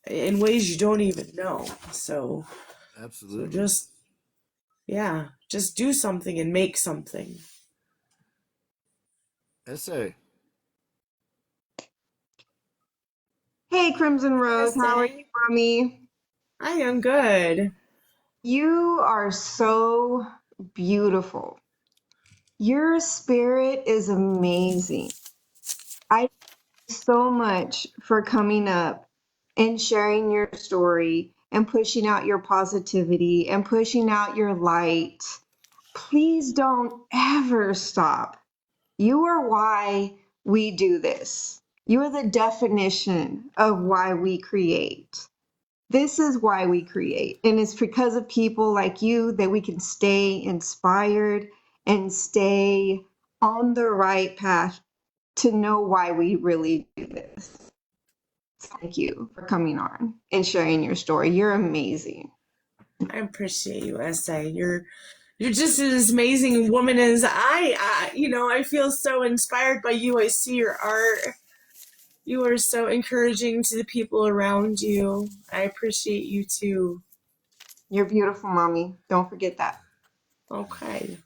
in ways you don't even know. So Absolutely. just do something and make something. SA. Hey, Crimson Rose, how are you, Essay. mommy? I am good. You are so beautiful. Your spirit is amazing. I thank you so much for coming up and sharing your story and pushing out your positivity and pushing out your light. Please don't ever stop. You are why we do this. You are the definition of why we create. This is why we create. And it's because of people like you that we can stay inspired and stay on the right path to know why we really do this. Thank you for coming on and sharing your story. You're amazing. I appreciate you, Essay. You're just as amazing a woman as I feel so inspired by you. I see your art. You are so encouraging to the people around you. I appreciate you too. You're beautiful, mommy. Don't forget that. Okay.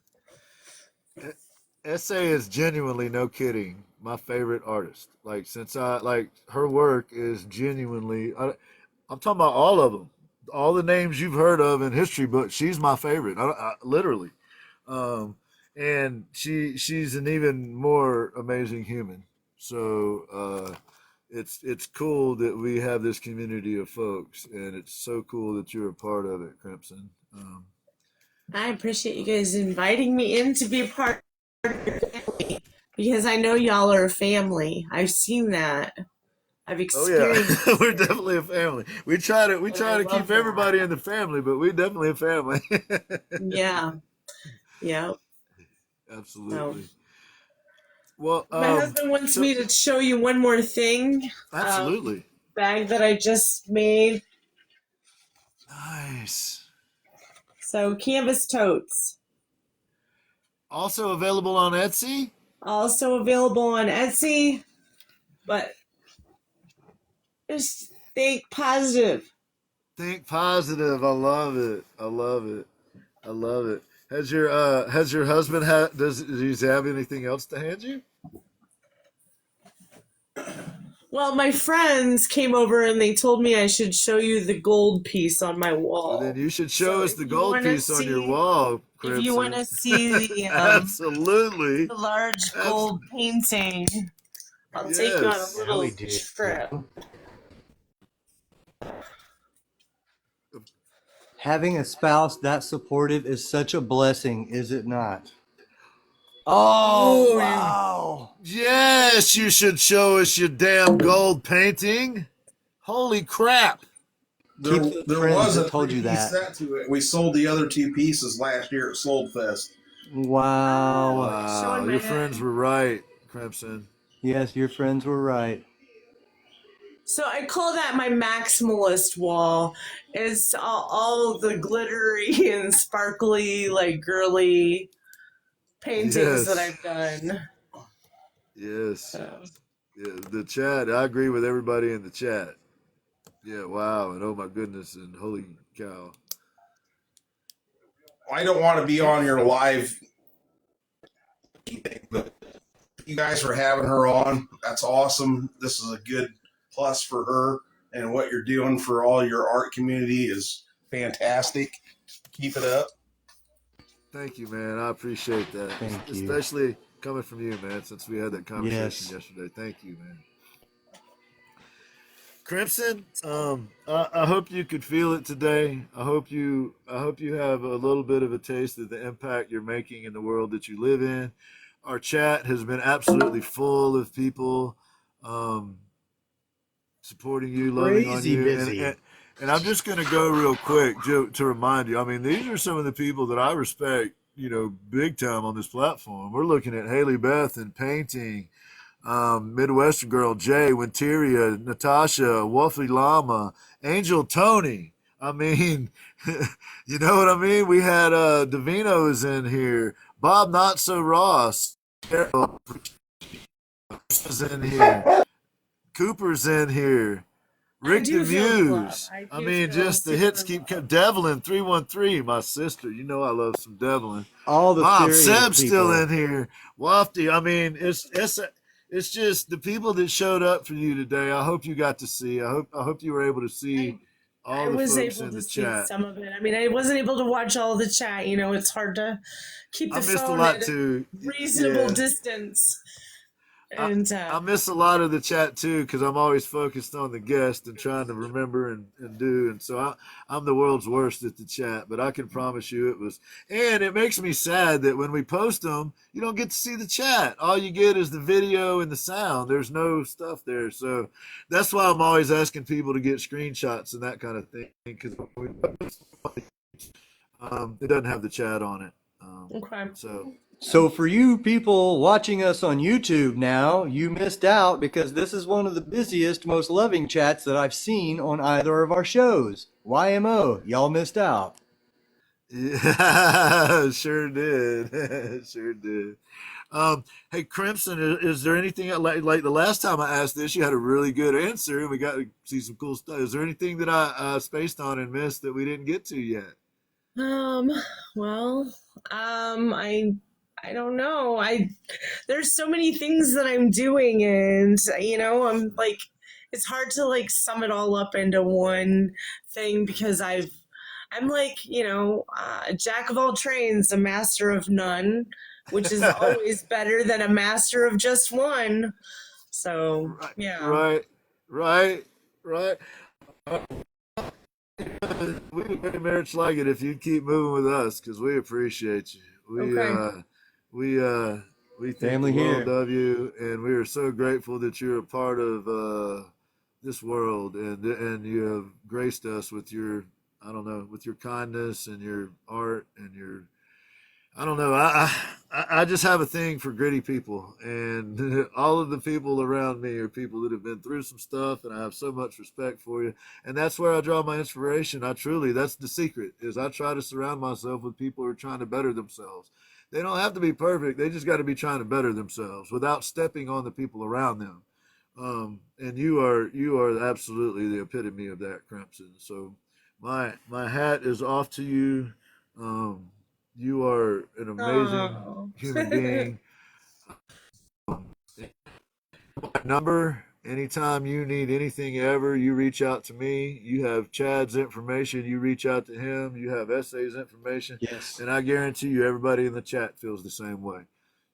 SA is genuinely, no kidding, my favorite artist. Like since I like her work is genuinely. I'm talking about all of them, all the names you've heard of in history books. She's my favorite, literally. Um, and she's an even more amazing human. So it's cool that we have this community of folks, and it's so cool that you're a part of it, Crimson. I appreciate you guys inviting me in to be a part because I know y'all are a family. I've seen that. I've Oh yeah, experienced we're it, definitely a family. We and I try to keep love that. everybody in the family, but we definitely a family. Yeah. Yeah. So Absolutely. Well, my husband wants so me to show you one more thing. absolutely Bag that I just made. nice. So canvas totes. Also available on Etsy. Also available on Etsy. But just think positive. Think positive. I love it. I love it. I love it. Has your husband does he have anything else to hand you? Well, my friends came over and they told me I should show you the gold piece on my Well, then wall. you should show So us the gold piece on your wall, if you want Crimson. to see Absolutely. the large Abs- gold painting, I'll take you on a yes. Yeah, we little do. trip. Having a spouse that supportive is such a blessing, is it not? Oh, Oh, wow. yes, you should show us your damn gold painting. Holy crap. There, Keep those there friends was that a told you three-piece that. set to it. We sold the other two pieces last year at Sold Fest. Wow. Wow, Showing my your friends head. were right, Crimson. Yes, your friends were right. So I call that my maximalist wall. It's all the glittery and sparkly, like girly paintings that Yes, I've done. yes. Um, Yeah, the chat, I agree with everybody in the chat. Yeah, wow, and oh my goodness, and holy cow. I don't want to be on your live, but you guys for having her on. That's awesome. This is a good plus for her, and what you're doing for all your art community is fantastic. Keep it up. Thank you, man. I appreciate that. Thank you. Especially coming from you, man, since we had that conversation Yes. yesterday. Thank you, man. Crimson, I hope you could feel it today. I hope you have a little bit of a taste of the impact you're making in the world that you live in. Our chat has been absolutely full of people um, supporting you, loving on Crazy you, busy. and I'm just gonna go real quick to remind you. I mean, these are some of the people that I respect, big time on this platform. We're looking at Haley Beth and painting, Midwestern Girl, Jay, Winteria, Natasha, Wolfie Llama, Angel Tony. I mean, you know what I mean? We had Davino's in here, Bob Not So Ross, Carol is in here, Cooper's in here, I Rick the do feel the love. Muse. I I do mean, feel just the hits super keep love. coming. Devlin 313, my sister. You know I love some Devlin. All the Mom, serious Seb's still people. in here. Wafty. I mean, it's just the people that showed up for you today. I hope you got to see. I hope you were able to see I all I the was folks able in to the see chat. some of it. I mean, I wasn't able to watch all the chat. It's hard to keep I the missed a phone lot at a too. reasonable Yeah. distance. I And I miss a lot of the chat too because I'm always focused on the guest and trying to remember and do. And so I'm the world's worst at the chat, but I can promise you it was. And it makes me sad that when we post them, you don't get to see the chat. All you get is the video and the sound. There's no stuff there. So that's why I'm always asking people to get screenshots and that kind of thing because it doesn't have the chat on it. okay. So. So for you people watching us on YouTube now, you missed out because this is one of the busiest, most loving chats that I've seen on either of our shows. YMO, y'all missed out. Yeah, sure did. Sure did. Hey, Crimson, is there anything like the last time I asked this, you had a really good answer and we got to see some cool stuff. Is there anything that I spaced on and missed that we didn't get to yet? Um, well, I don't know. There's so many things that I'm doing, and I'm like, it's hard to like sum it all up into one thing because I'm like, a jack of all trades, a master of none, which is always better than a master of just one. So, Right, yeah. right, right, right. We would very much like it if you'd keep moving with us because we appreciate you. Okay. We we think the Family world here. of you, and we are so grateful that you're a part of this world, and you have graced us with your I don't know with your kindness and your art and your I don't know. I just have a thing for gritty people, and all of the people around me are people that have been through some stuff, and I have so much respect for you. And that's where I draw my inspiration. That's the secret is I try to surround myself with people who are trying to better themselves. They don't have to be perfect. They just got to be trying to better themselves without stepping on the people around them. And you are absolutely the epitome of that, Crimson. So my hat is off to you. Um, you are an amazing Oh. human being. Number anytime you need anything ever, you reach out to me. You have Chad's information, you reach out to him. You have Essay's information, Yes. and I guarantee you, everybody in the chat feels the same way. I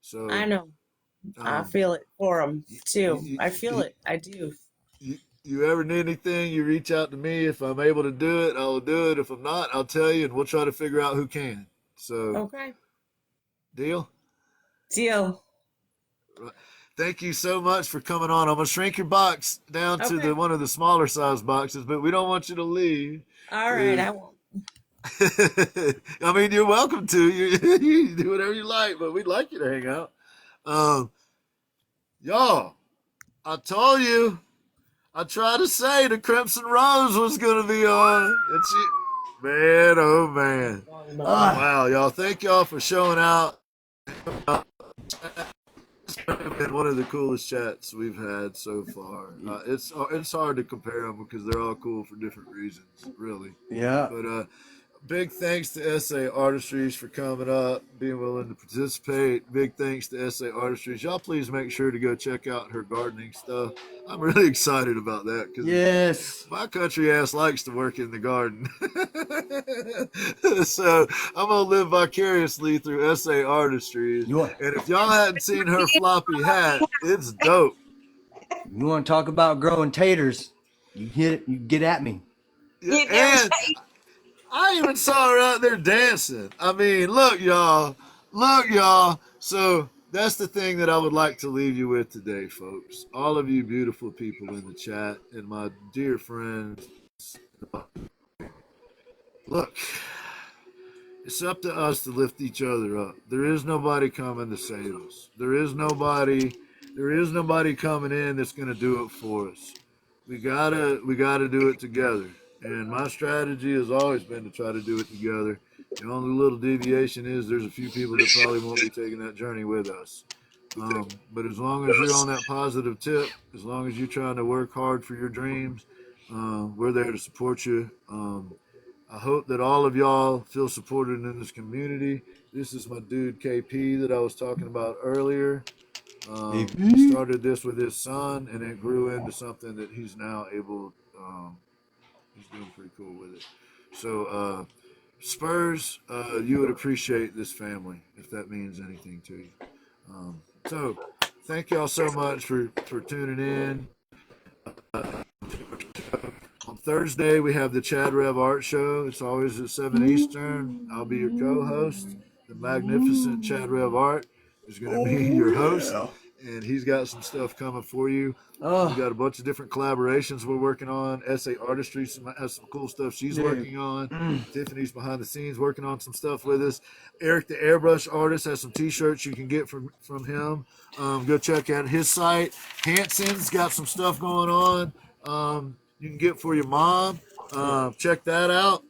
So, know. I um, feel it for them you, too. you, I feel you, it. I do. you ever need anything, you reach out to me. If I'm able to do it, I'll do it. If I'm not, I'll tell you, and we'll try to figure out who can. So, Okay. deal. Deal. Thank you so much for coming on. I'm gonna shrink your box down to Okay. one of the smaller size boxes, but we don't want you to leave. All right, I won't. I mean, you're welcome to. You do whatever you like, but we'd like you to hang out. Um, y'all, I told you. I tried to say the Crimson Rose was gonna be on, and man, oh man, wow, y'all! Thank y'all for showing out. It's been one of the coolest chats we've had so far. It's hard to compare them because they're all cool for different reasons, really. Yeah. But big thanks to SA Artistries for coming up, being willing to participate. Big thanks to SA Artistries. Y'all please make sure to go check out her gardening stuff. I'm really excited about that because Yes. my country ass likes to work in the garden. So I'm going to live vicariously through SA Artistries. You want, And if y'all hadn't seen her floppy hat, it's dope. you want to talk about growing taters? You get at me. Yeah, You never and I even saw her out there dancing. I mean, look, y'all. Look, y'all. So that's the thing that I would like to leave you with today, folks. All of you beautiful people in the chat and my dear friends. Look, it's up to us to lift each other up. There is nobody coming to save us. There is nobody coming in that's going to do it for us. We gotta do it together. And my strategy has always been to try to do it together. The only little deviation is there's a few people that probably won't be taking that journey with us. But as long as you're on that positive tip, as long as you're trying to work hard for your dreams, we're there to support you. I hope that all of y'all feel supported in this community. This is my dude KP that I was talking about earlier. He started this with his son, and it grew into something that he's now able. He's doing pretty cool with it. So, Spurs, you would appreciate this family if that means anything to you. So, thank y'all so much for tuning in. On Thursday, we have the Chad Rev Art Show. It's always at 7 Eastern. I'll be your co-host. The magnificent Chad Rev Art is going to be your host. And he's got some stuff coming for you. We've got a bunch of different collaborations we're working on. SA Artistry has some cool stuff she's working on. Tiffany's behind the scenes working on some stuff with us. Eric the Airbrush Artist has some t-shirts you can get from him. Go check out his site. Hanson's got some stuff going on. You can get for your mom. Check that out.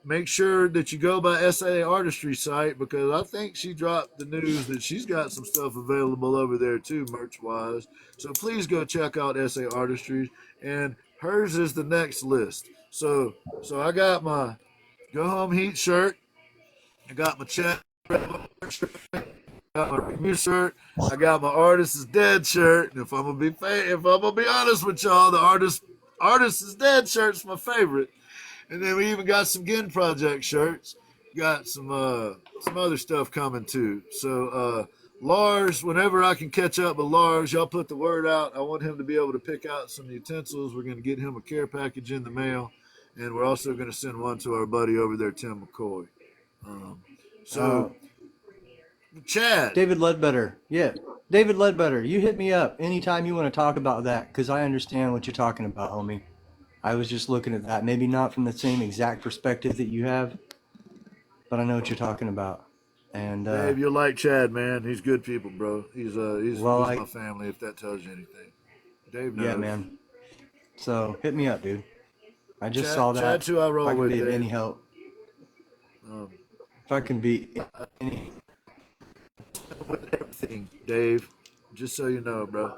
Make sure that you go by SA Artistry site because I think she dropped the news that she's got some stuff available over there too, merch wise. So please go check out SA Artistry, and hers is the next list. So I got my Go Home Heat shirt. I got my chat shirt. I got my review shirt. I got my Artist is Dead shirt. And if I'm gonna be honest with y'all, the Artist is Dead shirt's my favorite. And then we even got some Gin Project shirts. Got some other stuff coming too. So Lars, whenever I can catch up with Lars, y'all put the word out. I want him to be able to pick out some utensils. We're going to get him a care package in the mail. And we're also going to send one to our buddy over there, Tim McCoy. Chad. David Ledbetter. Yeah. David Ledbetter, you hit me up anytime you want to talk about that because I understand what you're talking about, homie. I was just looking at that. Maybe not from the same exact perspective that you have, but I know what you're talking about. And Dave, you'll like Chad, man. He's good people, bro. He's my family, if that tells you anything. Dave knows. Yeah, man. So hit me up, dude. I just Chad, saw that. Chad's who I roll if I can with, be of Dave. any help. If I can be any with everything, Dave. Just so you know, bro.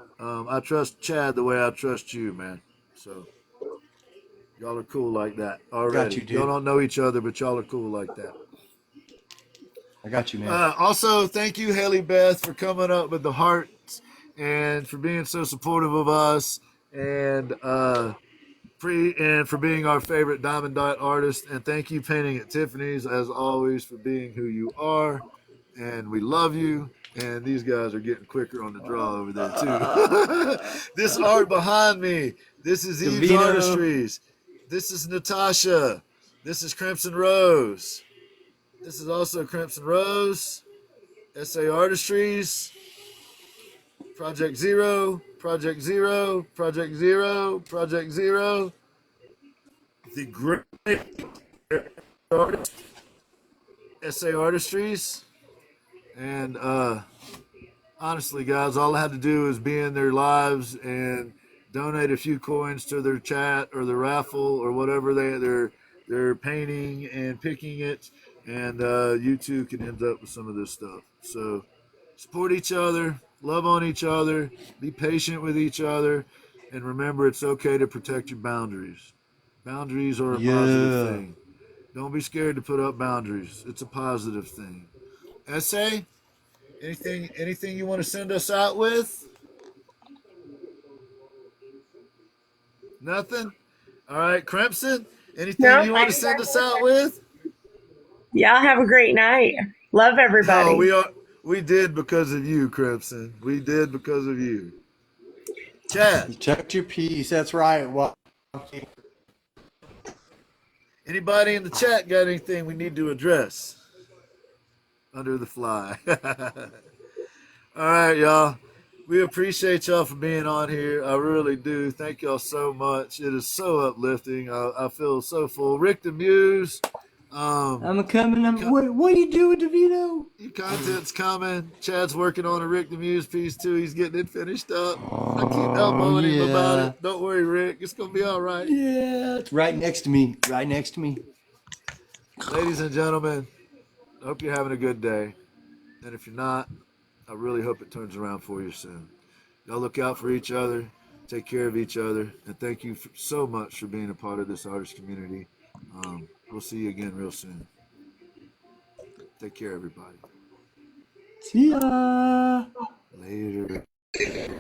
I trust Chad the way I trust you, man. So y'all are cool like that already. Got you, dude. Y'all don't know each other, but y'all are cool like that. I got you, man. Also, thank you, Haley Beth, for coming up with the hearts and for being so supportive of us and for being our favorite Diamond Dot artist. And thank you, Painting at Tiffany's, as always, for being who you are. And we love you. And these guys are getting quicker on the draw over there, too. This art behind me, this is Eve's Artistries. This is Natasha. This is Crimson Rose. This is also Crimson Rose. SA Artistries, Project Zero, Project Zero, Project Zero, Project Zero, the great artist, SA Artistries, and honestly, guys, all I had to do is be in their lives and donate a few coins to their chat or the raffle or whatever they're painting and picking it, and you too can end up with some of this stuff. So support each other, love on each other, be patient with each other, and remember it's okay to protect your boundaries. Boundaries are a positive Yeah. thing. Don't be scared to put up boundaries. It's a positive thing. Essay? Anything you want to send us out with? Nothing? All right, Crimson, anything No, you want to send us out with? y'all have a great night. Love No, everybody. we did because of you, Crimson. We did because of you. Chad, You checked your piece. That's right. Well, anybody in the chat got anything we need to address? Under the fly. All right, y'all. We appreciate y'all for being on here. I really do. Thank y'all so much. It is so uplifting. I feel so full. Rick the Muse. I'm coming. What are you doing, DeVito? Your content's coming. Chad's working on a Rick the Muse piece too. He's getting it finished up. I keep elbowing him about it. Don't worry, Rick. It's gonna be all right. Yeah, it's right next to me. Right next to me. Ladies and gentlemen, I hope you're having a good day. And if you're not, I really hope it turns around for you soon. Y'all look out for each other, take care of each other, and thank you so much for being a part of this artist community. We'll see you again real soon. Take care, everybody. See ya. Later.